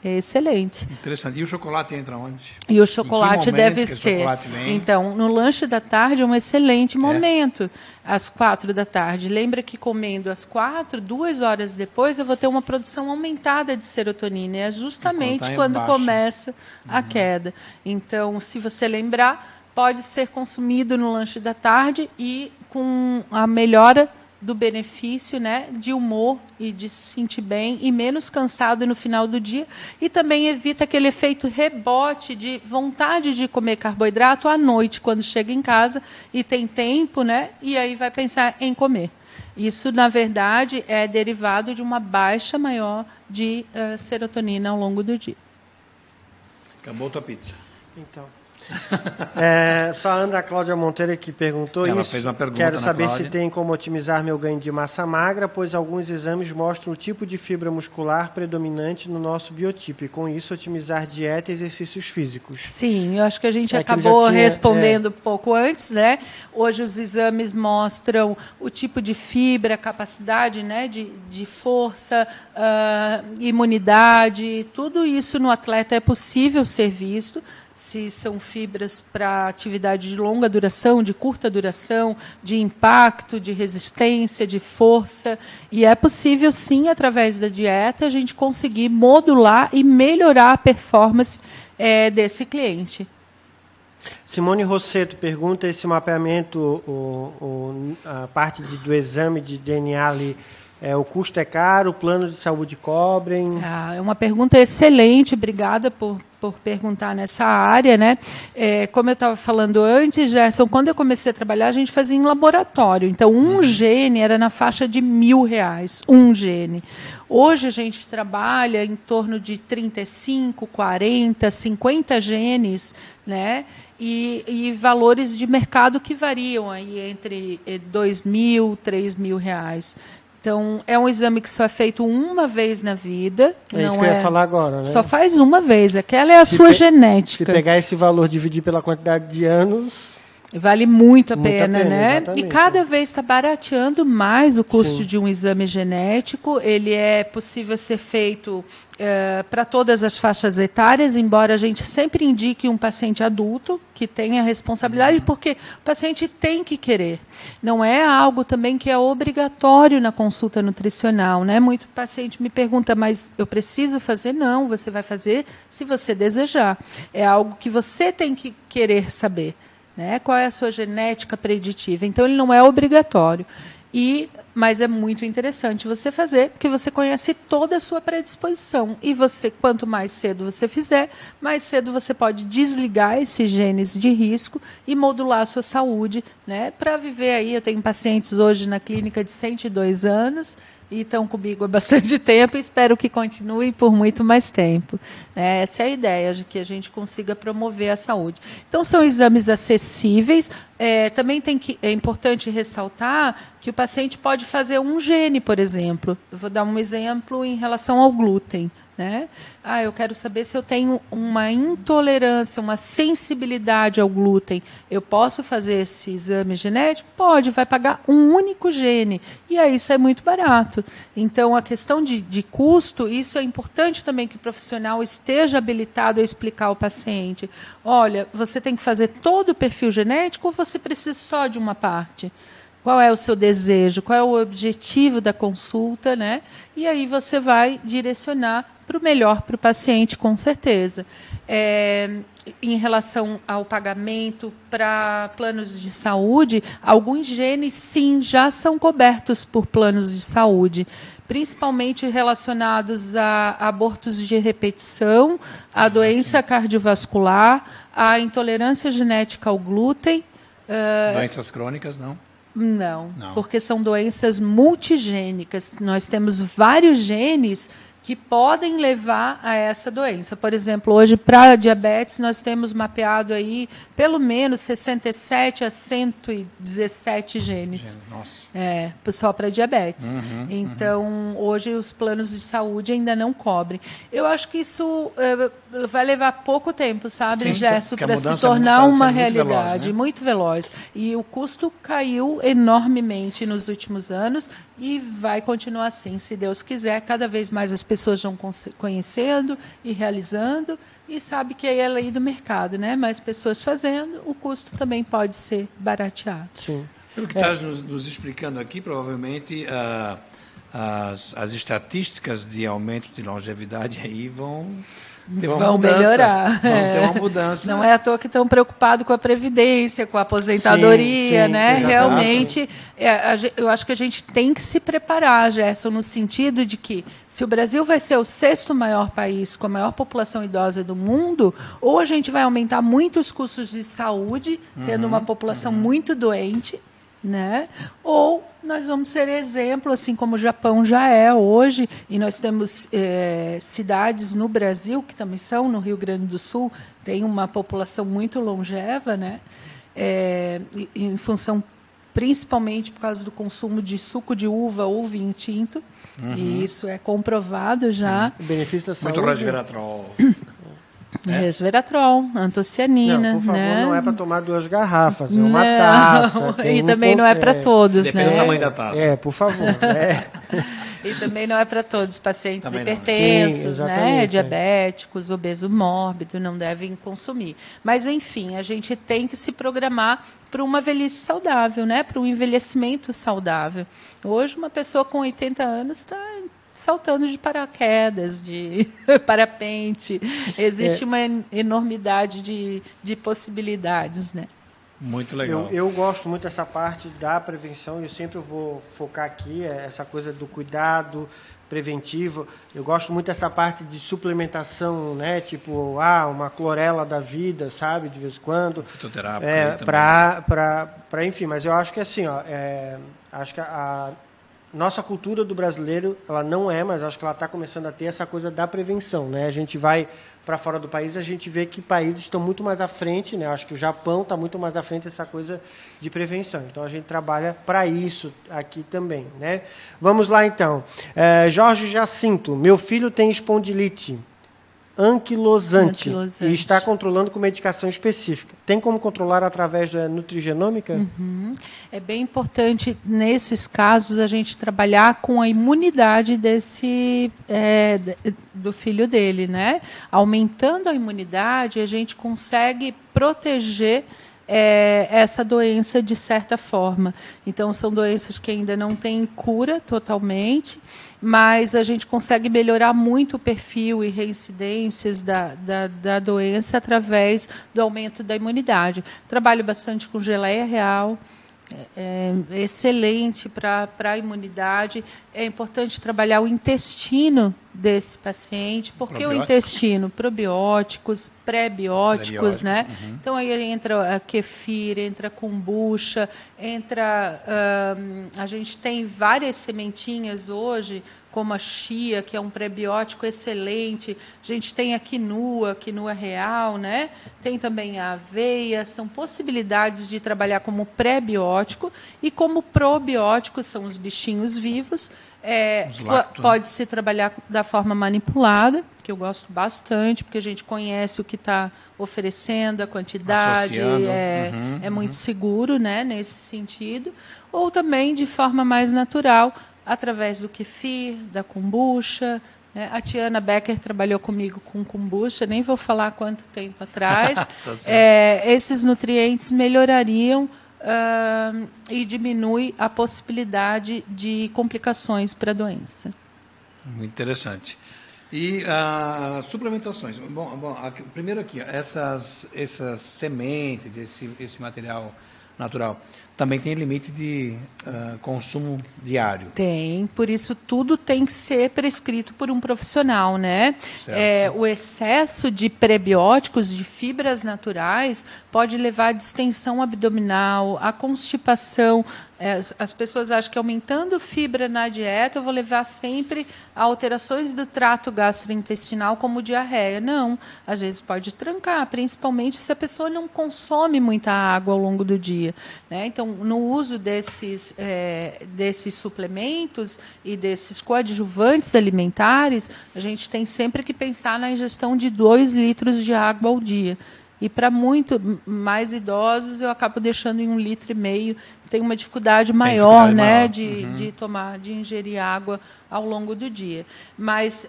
É excelente. Interessante. E o chocolate entra onde? E o chocolate deve ser. Chocolate vem? Então, no lanche da tarde é um excelente momento, às 4 da tarde. Lembra que comendo às 4, 2 horas depois, eu vou ter uma produção aumentada de serotonina. É justamente quando começa a queda. Então, se você lembrar, pode ser consumido no lanche da tarde e com a melhora do benefício, né, de humor e de se sentir bem e menos cansado no final do dia, e também evita aquele efeito rebote de vontade de comer carboidrato à noite, quando chega em casa e tem tempo, né, e aí vai pensar em comer. Isso, na verdade, é derivado de uma baixa maior de serotonina ao longo do dia. Acabou a tua pizza. Então... só a Ana Cláudia Monteiro que perguntou Ela isso. fez uma pergunta. Quero saber se tem como otimizar meu ganho de massa magra, pois alguns exames mostram o tipo de fibra muscular predominante no nosso biotipo, e com isso otimizar dieta e exercícios físicos. Sim, eu acho que a gente acabou respondendo um pouco antes, né? Hoje os exames mostram o tipo de fibra, a capacidade, né, de força, imunidade, tudo isso no atleta é possível ser visto. Se são fibras para atividade de longa duração, de curta duração, de impacto, de resistência, de força. E é possível, sim, através da dieta, a gente conseguir modular e melhorar a performance desse cliente. Simone Rosseto pergunta: esse mapeamento, a parte do exame de DNA ali, O custo é caro, o plano de saúde cobrem? É uma pergunta excelente, obrigada por perguntar nessa área, né? Como eu estava falando antes, Gerson, quando eu comecei a trabalhar, a gente fazia em laboratório. Então, um gene era na faixa de R$1.000, um gene. Hoje a gente trabalha em torno de 35, 40, 50 genes, né? E valores de mercado que variam aí entre R$2.000, R$3.000. Então, é um exame que só é feito uma vez na vida. Isso que eu ia falar agora, né? Só faz uma vez. Aquela é a sua genética. Se pegar esse valor e dividir pela quantidade de anos... Vale muito a pena, né? Exatamente. E cada vez está barateando mais o custo de um exame genético. Ele é possível ser feito para todas as faixas etárias, embora a gente sempre indique um paciente adulto que tenha responsabilidade, porque o paciente tem que querer. Não é algo também que é obrigatório na consulta nutricional, né? Muito paciente me pergunta, mas eu preciso fazer? Não, você vai fazer se você desejar. É algo que você tem que querer saber. Né? Qual é a sua genética preditiva? Então, ele não é obrigatório. Mas é muito interessante você fazer, porque você conhece toda a sua predisposição. E você, quanto mais cedo você fizer, mais cedo você pode desligar esses genes de risco e modular a sua saúde, né? Para viver aí. Eu tenho pacientes hoje na clínica de 102 anos, e estão comigo há bastante tempo e espero que continuem por muito mais tempo. Essa é a ideia, de que a gente consiga promover a saúde. Então, são exames acessíveis. Também é importante ressaltar que o paciente pode fazer um gene, por exemplo. Eu vou dar um exemplo em relação ao glúten. Né? Eu quero saber se eu tenho uma intolerância, uma sensibilidade ao glúten. Eu posso fazer esse exame genético? Pode, vai pagar um único gene. E aí isso é muito barato. Então, a questão de custo, isso é importante também que o profissional esteja habilitado a explicar ao paciente. Olha, você tem que fazer todo o perfil genético ou você precisa só de uma parte? Qual é o seu desejo? Qual é o objetivo da consulta? Né? E aí você vai direcionar para o melhor para o paciente, com certeza. Em relação ao pagamento para planos de saúde, alguns genes, sim, já são cobertos por planos de saúde, principalmente relacionados a abortos de repetição, a doença cardiovascular, a intolerância genética ao glúten. Doenças crônicas, não? Não, porque são doenças multigênicas. Nós temos vários genes que podem levar a essa doença. Por exemplo, hoje, para diabetes, nós temos mapeado aí pelo menos 67 a 117 genes. Nossa. Só para diabetes. Então, hoje, os planos de saúde ainda não cobrem. Eu acho que isso vai levar pouco tempo, sabe, Gerson, para se tornar uma realidade muito veloz. E o custo caiu enormemente nos últimos anos e vai continuar assim, se Deus quiser. Cada vez mais as pessoas vão conhecendo e realizando, e sabe que é a lei do mercado, né? Mais pessoas fazendo, o custo também pode ser barateado. Sim. Pelo que estás nos explicando aqui, provavelmente as estatísticas de aumento de longevidade aí vão ter uma mudança. Melhorar. Vão ter uma mudança. Não é à toa que estão preocupados com a previdência, com a aposentadoria, sim, né? exato. Realmente, eu acho que a gente tem que se preparar, Gerson, no sentido de que se o Brasil vai ser o 6º maior país com a maior população idosa do mundo, ou a gente vai aumentar muito os custos de saúde, tendo uma população muito doente, né? Ou nós vamos ser exemplo, assim como o Japão já é hoje, e nós temos cidades no Brasil, que também são, no Rio Grande do Sul, tem uma população muito longeva, né? Em função, principalmente por causa do consumo de suco de uva ou vinho tinto, e isso é comprovado já. O benefício da saúde. Muito resveratrol. Resveratrol, antocianina. Não, por favor, né? não é para tomar 2 garrafas, é uma taça. E também não é para todos, Depende né? do tamanho da taça. Por favor. E também não é para todos. Pacientes Também não. hipertensos, Sim, né? exatamente, Diabéticos, obeso mórbido, não devem consumir. Mas, enfim, a gente tem que se programar para uma velhice saudável, né? Para um envelhecimento saudável. Hoje, uma pessoa com 80 anos está saltando de paraquedas, de parapente. Existe uma enormidade de possibilidades, né? Muito legal. Eu gosto muito dessa parte da prevenção, eu sempre vou focar aqui, essa coisa do cuidado preventivo. Eu gosto muito dessa parte de suplementação, né? Tipo, uma clorela da vida, sabe? De vez em quando. Fitoterápico. Enfim, mas eu acho que assim, acho que a nossa cultura do brasileiro, ela não mas acho que ela está começando a ter essa coisa da prevenção, né? A gente vai para fora do país, a gente vê que países estão muito mais à frente, né? Acho que o Japão está muito mais à frente dessa coisa de prevenção. Então, a gente trabalha para isso aqui também, né? Vamos lá, então. Jorge Jacinto, meu filho tem espondilite anquilosante e está controlando com medicação específica. Tem como controlar através da nutrigenômica? Uhum. É bem importante, nesses casos, a gente trabalhar com a imunidade do filho dele, né? Aumentando a imunidade, a gente consegue proteger essa doença de certa forma. Então, são doenças que ainda não têm cura totalmente, mas a gente consegue melhorar muito o perfil e reincidências da doença através do aumento da imunidade. Trabalho bastante com geleia real, excelente para a imunidade. É importante trabalhar o intestino desse paciente, porque o intestino, probióticos, pré-bióticos, né? Uhum. Então aí entra a kefir, entra a kombucha, a gente tem várias sementinhas hoje, como a chia, que é um prebiótico excelente. A gente tem a quinua real, né? Tem também a aveia. São possibilidades de trabalhar como pré-biótico e como probiótico, são os bichinhos vivos. Pode-se trabalhar da forma manipulada, que eu gosto bastante, porque a gente conhece o que está oferecendo, a quantidade, é muito seguro, né, nesse sentido. Ou também de forma mais natural, através do kefir, da kombucha. Né? A Tiana Becker trabalhou comigo com kombucha, nem vou falar quanto tempo atrás. Esses nutrientes melhorariam e diminui a possibilidade de complicações para a doença. Muito interessante. E suplementações. Primeiro aqui, essas sementes, esse material natural, também tem limite de consumo diário. Tem, por isso tudo tem que ser prescrito por um profissional, né? O excesso de prebióticos, de fibras naturais, pode levar à distensão abdominal, à constipação. As pessoas acham que aumentando fibra na dieta eu vou levar sempre a alterações do trato gastrointestinal, como diarreia. Não, às vezes pode trancar, principalmente se a pessoa não consome muita água ao longo do dia. Né? Então, no uso desses suplementos e desses coadjuvantes alimentares, a gente tem sempre que pensar na ingestão de 2 litros de água ao dia. E para muito mais idosos, eu acabo deixando em 1,5 litro. Tem uma dificuldade maior, né, de ingerir água ao longo do dia. Mas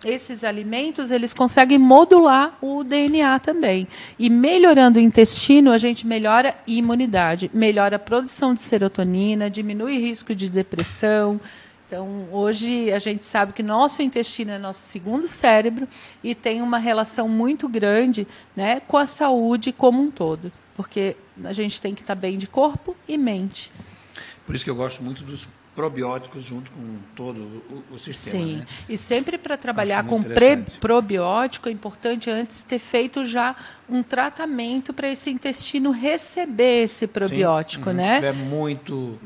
esses alimentos, eles conseguem modular o DNA também. E melhorando o intestino, a gente melhora a imunidade, melhora a produção de serotonina, diminui o risco de depressão. Então, hoje a gente sabe que nosso intestino é nosso segundo cérebro e tem uma relação muito grande, né, com a saúde como um todo, porque a gente tem que estar bem de corpo e mente. Por isso que eu gosto muito dos probióticos junto com todo o sistema. Sim, né? E sempre para trabalhar com probiótico é importante antes ter feito já um tratamento para esse intestino receber esse probiótico, né?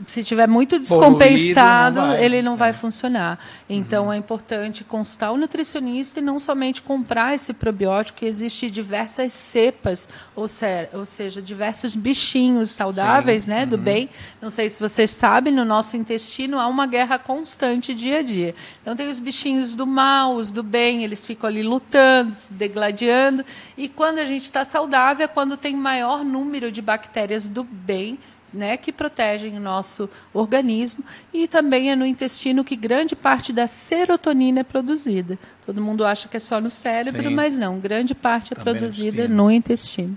Se tiver muito descompensado, ele não vai funcionar. Então, é importante consultar o nutricionista e não somente comprar esse probiótico, que existe diversas cepas, ou seja, diversos bichinhos saudáveis, né, do bem. Não sei se vocês sabem, no nosso intestino há uma guerra constante dia a dia. Então, tem os bichinhos do mal, os do bem, eles ficam ali lutando, se degladiando, e quando a gente está saudável é quando tem maior número de bactérias do bem, né, que protegem o nosso organismo, e também é no intestino que grande parte da serotonina é produzida. Todo mundo acha que é só no cérebro, mas não, grande parte é produzida no intestino.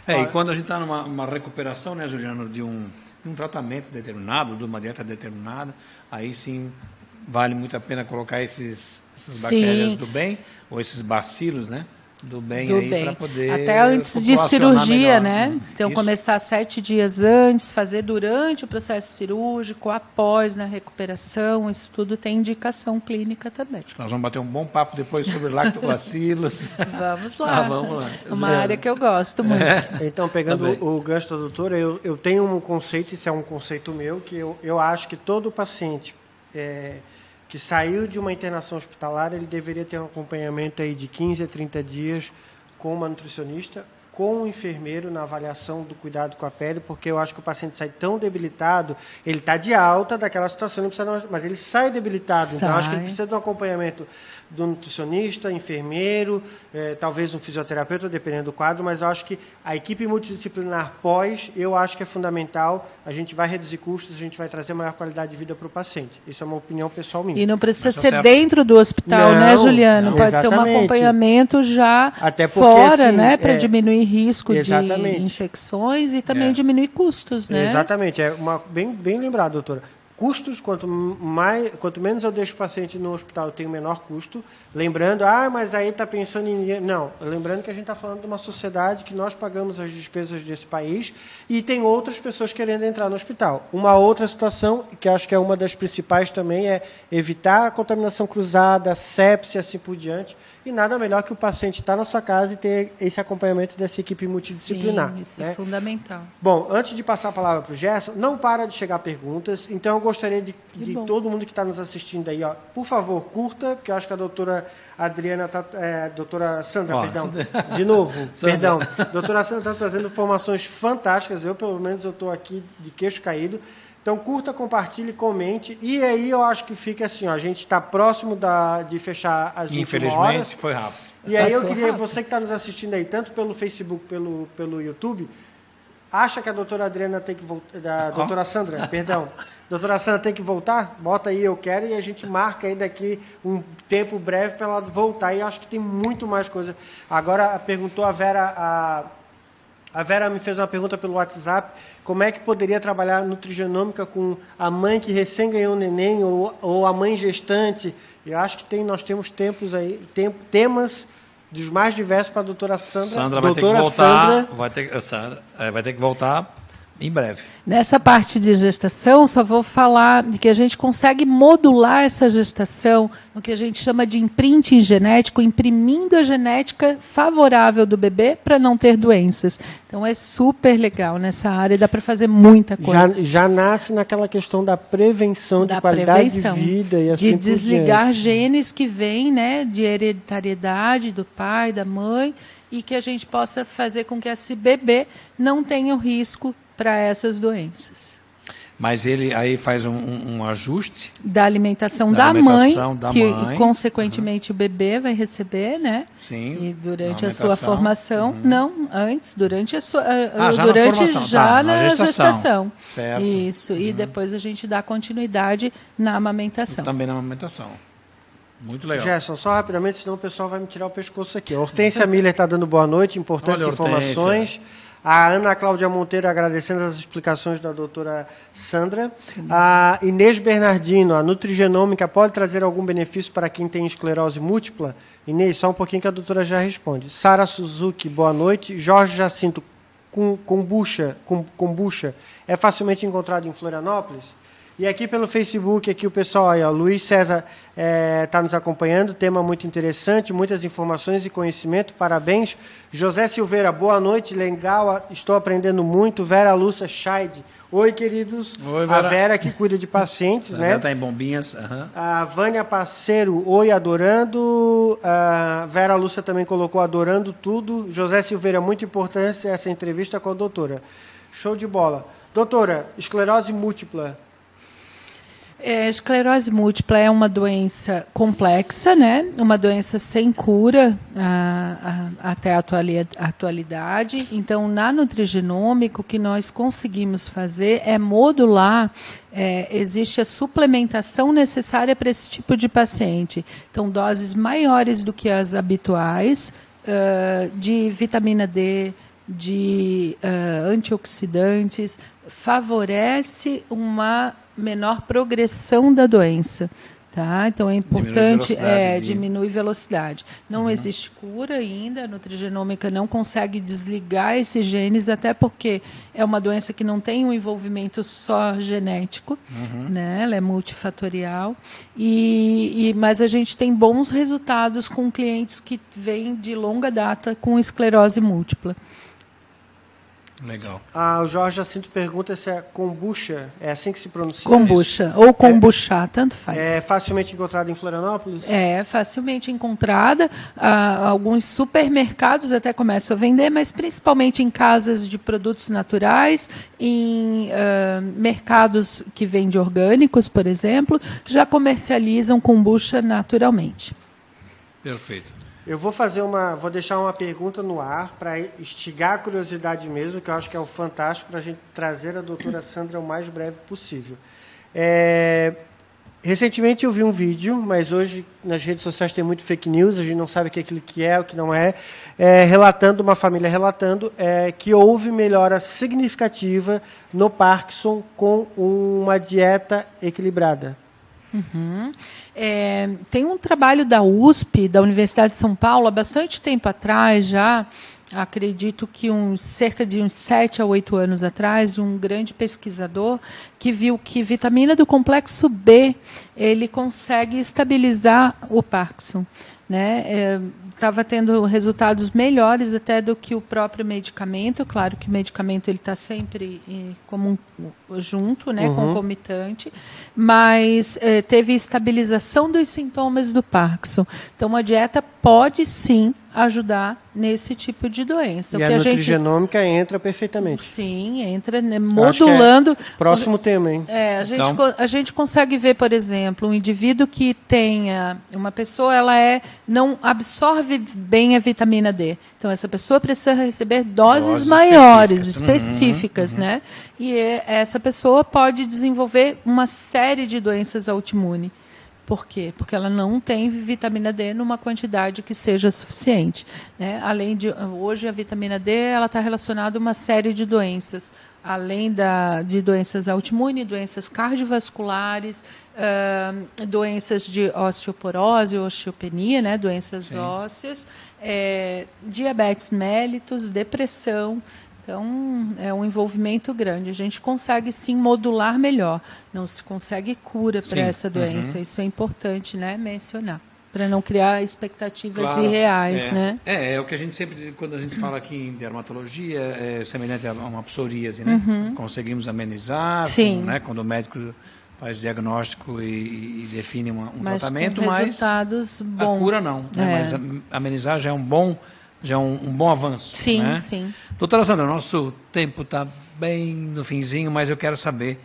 E quando a gente está numa recuperação, né, Juliano, de um tratamento determinado, de uma dieta determinada, aí sim vale muito a pena colocar essas bactérias do bem, ou esses bacilos, né? do bem do aí bem. para poder Até antes de populacionar cirurgia, melhor. né? Então, Isso. começar 7 dias antes, fazer durante o processo cirúrgico, após, na recuperação, isso tudo tem indicação clínica também. Nós vamos bater um bom papo depois sobre lactobacilos. Vamos lá. Vamos lá. Uma área que eu gosto muito. Então, pegando Tá bem. o gancho da doutora, eu tenho um conceito, isso é um conceito meu, que eu acho que todo paciente que saiu de uma internação hospitalar, ele deveria ter um acompanhamento aí de 15 a 30 dias com uma nutricionista, com um enfermeiro na avaliação do cuidado com a pele, porque eu acho que o paciente sai tão debilitado, ele está de alta daquela situação, não precisa, mas ele sai debilitado, então eu acho que ele precisa de um acompanhamento do nutricionista, enfermeiro, talvez um fisioterapeuta, dependendo do quadro, mas eu acho que a equipe multidisciplinar pós, eu acho que é fundamental, a gente vai reduzir custos, a gente vai trazer maior qualidade de vida para o paciente. Isso é uma opinião pessoal minha. E não precisa Mas tá ser certo. dentro do hospital, Não, né, Juliano? não. Pode ser um Exatamente. acompanhamento já Até porque, fora, assim, né, para diminuir risco exatamente. de infecções e também diminuir custos, né? Exatamente, bem lembrado, doutora. Custos, quanto menos eu deixo o paciente no hospital, eu tenho menor custo. Lembrando, mas aí está pensando em... Não, lembrando que a gente está falando de uma sociedade que nós pagamos as despesas desse país e tem outras pessoas querendo entrar no hospital. Uma outra situação, que acho que é uma das principais também, é evitar a contaminação cruzada, sepse e assim por diante. E nada melhor que o paciente estar na sua casa e ter esse acompanhamento dessa equipe multidisciplinar. Sim, isso né? é fundamental. Bom, antes de passar a palavra para o Gerson, não para de chegar perguntas, então eu gostaria de todo mundo que está nos assistindo aí, por favor, curta, porque eu acho que a doutora Adriana doutora Sandra, perdão, de novo, perdão, doutora Sandra está trazendo informações fantásticas, eu pelo menos eu estou aqui de queixo caído, então curta, compartilhe, comente, e aí eu acho que fica assim, a gente está próximo de fechar as 21 horas. Infelizmente, foi rápido. E aí eu Passou queria, rápido. você que está nos assistindo aí, tanto pelo Facebook, pelo YouTube, acha que a doutora Adriana tem que voltar, doutora Sandra, perdão, doutora Sandra tem que voltar? Bota aí, eu quero, e a gente marca aí daqui um tempo breve para ela voltar, e acho que tem muito mais coisa. Agora, perguntou a Vera, a Vera me fez uma pergunta pelo WhatsApp, como é que poderia trabalhar nutrigenômica com a mãe que recém ganhou um neném ou a mãe gestante? Eu acho que nós temos temas dos mais diversos para a doutora Sandra. Sandra vai doutora ter que voltar. Sandra, Vai ter que voltar em breve. Nessa parte de gestação, só vou falar de que a gente consegue modular essa gestação no que a gente chama de imprinting genético, imprimindo a genética favorável do bebê para não ter doenças. Então é super legal nessa área, dá para fazer muita coisa. já nasce naquela questão da prevenção, de qualidade de vida e assim de por desligar diante. genes que vêm, né, de hereditariedade do pai, da mãe, e que a gente possa fazer com que esse bebê não tenha o risco para essas doenças. Mas ele aí faz um ajuste Da alimentação Da da alimentação mãe, da que mãe. consequentemente o bebê vai receber, né? Sim, E durante na a sua alimentação. formação, não, antes, durante a sua, já na durante formação, já tá, na na gestação. gestação. Certo. Isso, e depois a gente dá continuidade na amamentação. também na amamentação. Muito legal. Gerson, só rapidamente, senão o pessoal vai me tirar o pescoço aqui. A Hortência Miller está dando boa noite, importantes Olha, Hortência. informações. A Ana Cláudia Monteiro agradecendo as explicações da doutora Sandra. A Inês Bernardino, a nutrigenômica pode trazer algum benefício para quem tem esclerose múltipla? Inês, só um pouquinho que a doutora já responde. Sara Suzuki, boa noite. Jorge Jacinto, kombucha é facilmente encontrado em Florianópolis? E aqui pelo Facebook, aqui o pessoal aí, ó, Luiz César está nos acompanhando, tema muito interessante, muitas informações e conhecimento, parabéns. José Silveira, boa noite, legal, estou aprendendo muito. Vera Lúcia Scheid, oi queridos. Oi, Vera. A Vera que cuida de pacientes, né? Está em Bombinhas. A Vânia Parceiro, oi, adorando. A Vera Lúcia também colocou adorando tudo. José Silveira, muito importante essa entrevista com a doutora. Show de bola. Doutora, esclerose múltipla. Esclerose múltipla é uma doença complexa, né? Uma doença sem cura até a atualidade. Então, na nutrigenômica, o que nós conseguimos fazer é modular, existe a suplementação necessária para esse tipo de paciente. Então, doses maiores do que as habituais, de vitamina D, de antioxidantes, favorece uma menor progressão da doença. Tá? Então é importante Diminui velocidade. Não existe cura ainda, a nutrigenômica não consegue desligar esses genes, até porque é uma doença que não tem um envolvimento só genético, né? Ela é multifatorial. Mas a gente tem bons resultados com clientes que vêm de longa data com esclerose múltipla. Legal. O Jorge Jacinto pergunta se é kombucha, é assim que se pronuncia? Kombucha, ou kombucha, tanto faz. É facilmente encontrada em Florianópolis? É facilmente encontrada. Alguns supermercados até começam a vender, mas principalmente em casas de produtos naturais, em mercados que vendem orgânicos, por exemplo, já comercializam kombucha naturalmente. Perfeito. Eu vou deixar uma pergunta no ar para instigar a curiosidade mesmo, que eu acho que é um fantástico para a gente trazer a doutora Sandra o mais breve possível. Recentemente eu vi um vídeo, mas hoje nas redes sociais tem muito fake news, a gente não sabe o que é aquilo que é, o que não é, uma família relatando que houve melhora significativa no Parkinson com uma dieta equilibrada. Tem um trabalho da USP, da Universidade de São Paulo, há bastante tempo atrás já, acredito que cerca de uns 7 a 8 anos atrás, um grande pesquisador que viu que vitamina do complexo B, ele consegue estabilizar o Parkinson. Estava tendo resultados melhores até do que o próprio medicamento. Claro que o medicamento está sempre junto, concomitante, mas teve estabilização dos sintomas do Parkinson. Então, a dieta pode sim ajudar nesse tipo de doença. E a nutrigenômica entra perfeitamente. Sim, entra modulando. Próximo tema, hein? A gente consegue ver, por exemplo, um indivíduo que tenha... Uma pessoa, não absorve bem a vitamina D. Então, essa pessoa precisa receber doses maiores, específicas, né? E essa pessoa pode desenvolver uma série de doenças autoimunes. Por quê? Porque ela não tem vitamina D numa quantidade que seja suficiente. Além de, hoje a vitamina D está relacionada a uma série de doenças, além de doenças autoimunes, doenças cardiovasculares, doenças de osteoporose, osteopenia, doenças ósseas, diabetes mellitus, depressão. Então, é um envolvimento grande. A gente consegue, sim, modular melhor. Não se consegue cura para essa doença. Isso é importante, mencionar, para não criar expectativas irreais. É o que a gente sempre, quando a gente fala aqui em dermatologia, é semelhante a uma psoríase. Conseguimos amenizar, quando o médico faz diagnóstico e define um tratamento, com resultados bons. A cura não. Mas amenizar já é um bom avanço. Sim, sim. Doutora Sandra, nosso tempo está bem no finzinho, mas eu quero saber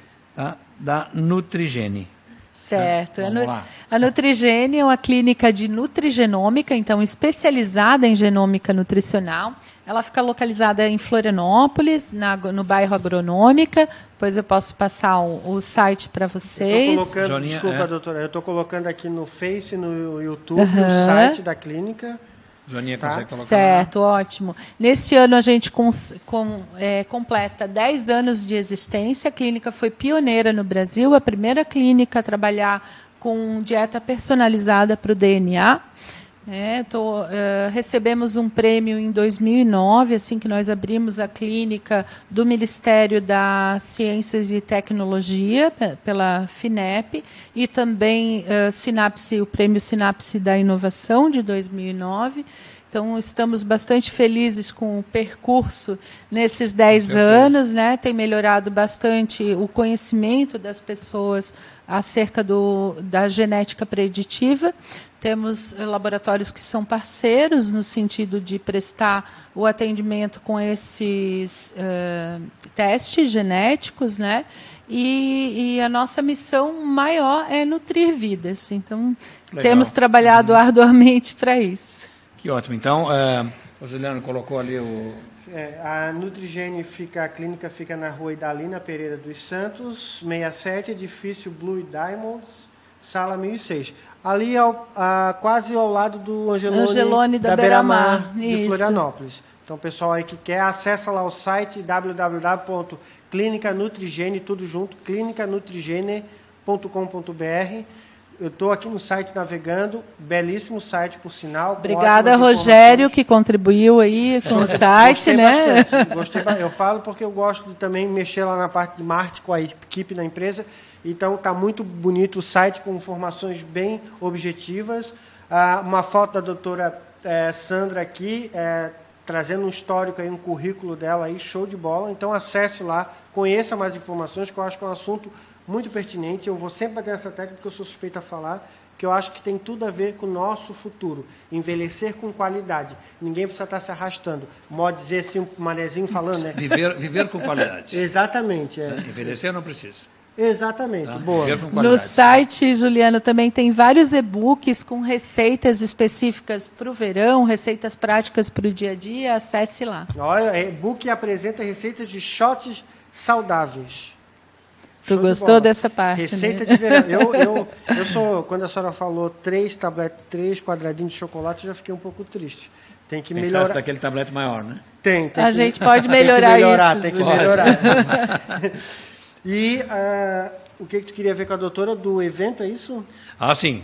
da Nutrigene. Certo. Vamos lá. A Nutrigene é uma clínica de nutrigenômica, então especializada em genômica nutricional. Ela fica localizada em Florianópolis, no bairro Agronômica. Depois eu posso passar o site para vocês. Desculpa, doutora, eu estou colocando aqui no Face, no YouTube, o site da clínica. Joaninha consegue colocar. Certo, ótimo. Neste ano a gente completa 10 anos de existência. A clínica foi pioneira no Brasil, a primeira clínica a trabalhar com dieta personalizada para o DNA. Recebemos um prêmio em 2009, assim que nós abrimos a clínica do Ministério das Ciências e Tecnologia, pela FINEP, e também o prêmio Sinapse da Inovação, de 2009. Então, estamos bastante felizes com o percurso nesses 10 anos. Tem melhorado bastante o conhecimento das pessoas acerca da genética preditiva. Temos laboratórios que são parceiros no sentido de prestar o atendimento com esses testes genéticos, E a nossa missão maior é nutrir vidas. Então, temos trabalhado arduamente para isso. Que ótimo. Então, o Juliano colocou ali o... A Nutrigene a clínica fica na rua Idalina Pereira dos Santos, 67, edifício Blue Diamonds, sala 1006. Ali, quase ao lado do Angelone da Beira-Mar, de Florianópolis. Então, o pessoal aí que quer, acessa lá o site www.clinicanutrigene, tudo junto, clinicanutrigene.com.br. eu estou aqui no site navegando, belíssimo site, por sinal. Obrigada, Rogério, que contribuiu aí com o site, gostei né? Bastante. Eu falo porque eu gosto de também mexer lá na parte de marketing com a equipe da empresa. Então, está muito bonito o site, com informações bem objetivas. Uma foto da doutora Sandra aqui, trazendo um histórico, aí, um currículo dela, aí, show de bola. Então, acesse lá, conheça mais informações, que eu acho que é um assunto muito pertinente. Eu vou sempre bater nessa tecla, porque eu sou suspeito a falar, que eu acho que tem tudo a ver com o nosso futuro. Envelhecer com qualidade. Ninguém precisa estar se arrastando. Pode dizer assim, um manezinho falando, né? Viver com qualidade. Exatamente. Envelhecer não precisa. Exatamente, Tá? boa. No site, Juliano, também tem vários e-books com receitas específicas para o verão, receitas práticas para o dia a dia. Acesse lá. Olha, e-book apresenta receitas de shots saudáveis. Tu gostou dessa parte, Receita né? de verão. Eu sou, quando a senhora falou 3 quadradinhos de chocolate, eu já fiquei um pouco triste. Tem que melhorar. Daquele tablete maior, né? Tem A gente pode melhorar isso. Tem que melhorar. E o que tu queria ver com a doutora do evento, é isso? Sim.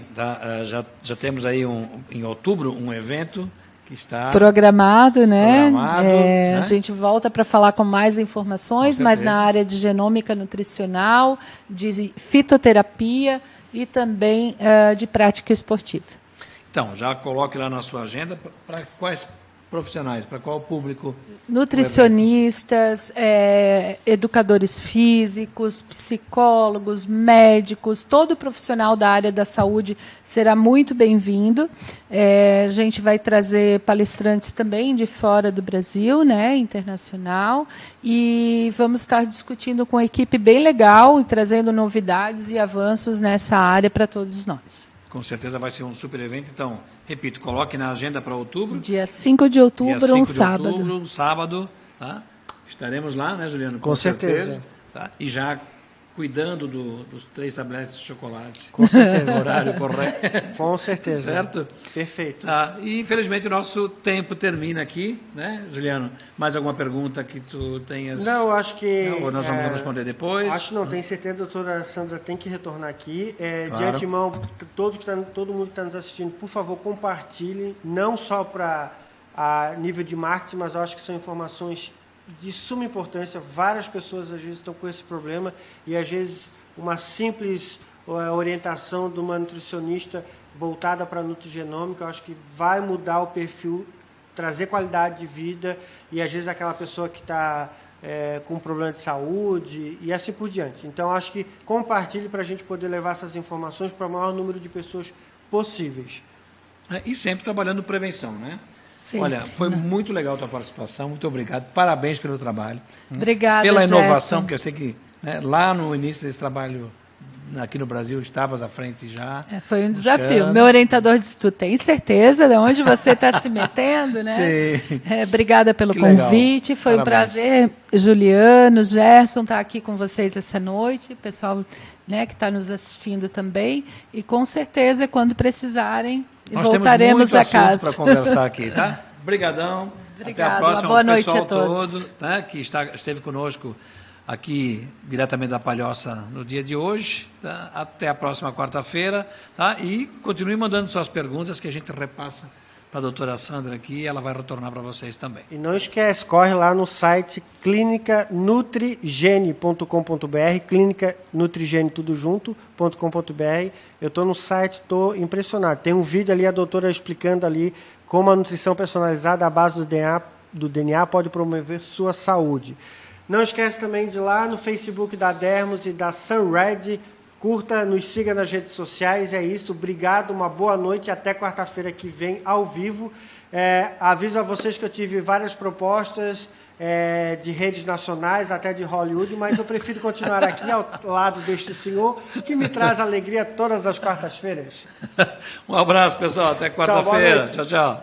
Já temos aí em outubro um evento que está programado, né? Né? A gente volta para falar com mais informações, mas na área de genômica nutricional, de fitoterapia e também de prática esportiva. Então, já coloque lá na sua agenda para quais profissionais, para qual público? Nutricionistas, educadores físicos, psicólogos, médicos, todo profissional da área da saúde será muito bem-vindo. A gente vai trazer palestrantes também de fora do Brasil, né, internacional, e vamos estar discutindo com uma equipe bem legal e trazendo novidades e avanços nessa área para todos nós. Com certeza vai ser um super evento. Então, repito, coloque na agenda para outubro. Dia 5 de outubro, um sábado. Outubro, um sábado, tá? Estaremos lá, né, Juliano? Com certeza. Tá? E já cuidando dos 3 tabletes de chocolate. Com certeza. No horário correto. Com certeza. Certo? Perfeito. E, infelizmente, o nosso tempo termina aqui, né, Juliano? Mais alguma pergunta que tu tenhas? Não, acho que... Não, ou nós vamos responder depois? Acho que não, tenho certeza, a doutora Sandra tem que retornar aqui. Claro. De antemão, todo mundo que está nos assistindo, por favor, compartilhe, não só para nível de marketing, mas eu acho que são informações de suma importância. Várias pessoas, às vezes, estão com esse problema e, às vezes, uma simples orientação de uma nutricionista voltada para a nutrigenômica, eu acho que vai mudar o perfil, trazer qualidade de vida e, às vezes, aquela pessoa que está com problema de saúde e assim por diante. Então, acho que compartilhe para a gente poder levar essas informações para o maior número de pessoas possíveis. E sempre trabalhando prevenção, né? Sim. Olha, foi muito legal a tua participação, muito obrigado, parabéns pelo trabalho. Obrigada, pela inovação, Gerson. porque eu sei que, né, lá no início desse trabalho, aqui no Brasil, estavas à frente já. Foi um desafio. buscando. Meu orientador disse, tu tem certeza de onde você está se metendo, né? Sim. Obrigada pelo Que legal. convite, foi Parabéns. um prazer, Juliano, Gerson, estar aqui com vocês essa noite, pessoal, né, que está nos assistindo também, e com certeza, quando precisarem, Nós voltaremos a temos muito casa. assunto para conversar aqui, tá? Obrigadão. Obrigada, Até a próxima. uma boa noite pessoal a todos. todo, né, que esteve conosco aqui diretamente da Palhoça no dia de hoje. Tá? Até a próxima quarta-feira. Tá? E continue mandando suas perguntas que a gente repassa para a doutora Sandra aqui e ela vai retornar para vocês também. E não esquece, corre lá no site clinicanutrigene.com.br, clinicanutrigene tudo junto.com.br. Eu estou no site, estou impressionado. Tem um vídeo ali, a doutora explicando ali como a nutrição personalizada à base do DNA pode promover sua saúde. Não esquece também de ir lá no Facebook da Dermos e da Sunred. Curta, nos siga nas redes sociais. É isso. Obrigado, uma boa noite. Até quarta-feira que vem, ao vivo. Aviso a vocês que eu tive várias propostas de redes nacionais, até de Hollywood, mas eu prefiro continuar aqui ao lado deste senhor, que me traz alegria todas as quartas-feiras. Um abraço, pessoal. Até quarta-feira. Tchau, tchau.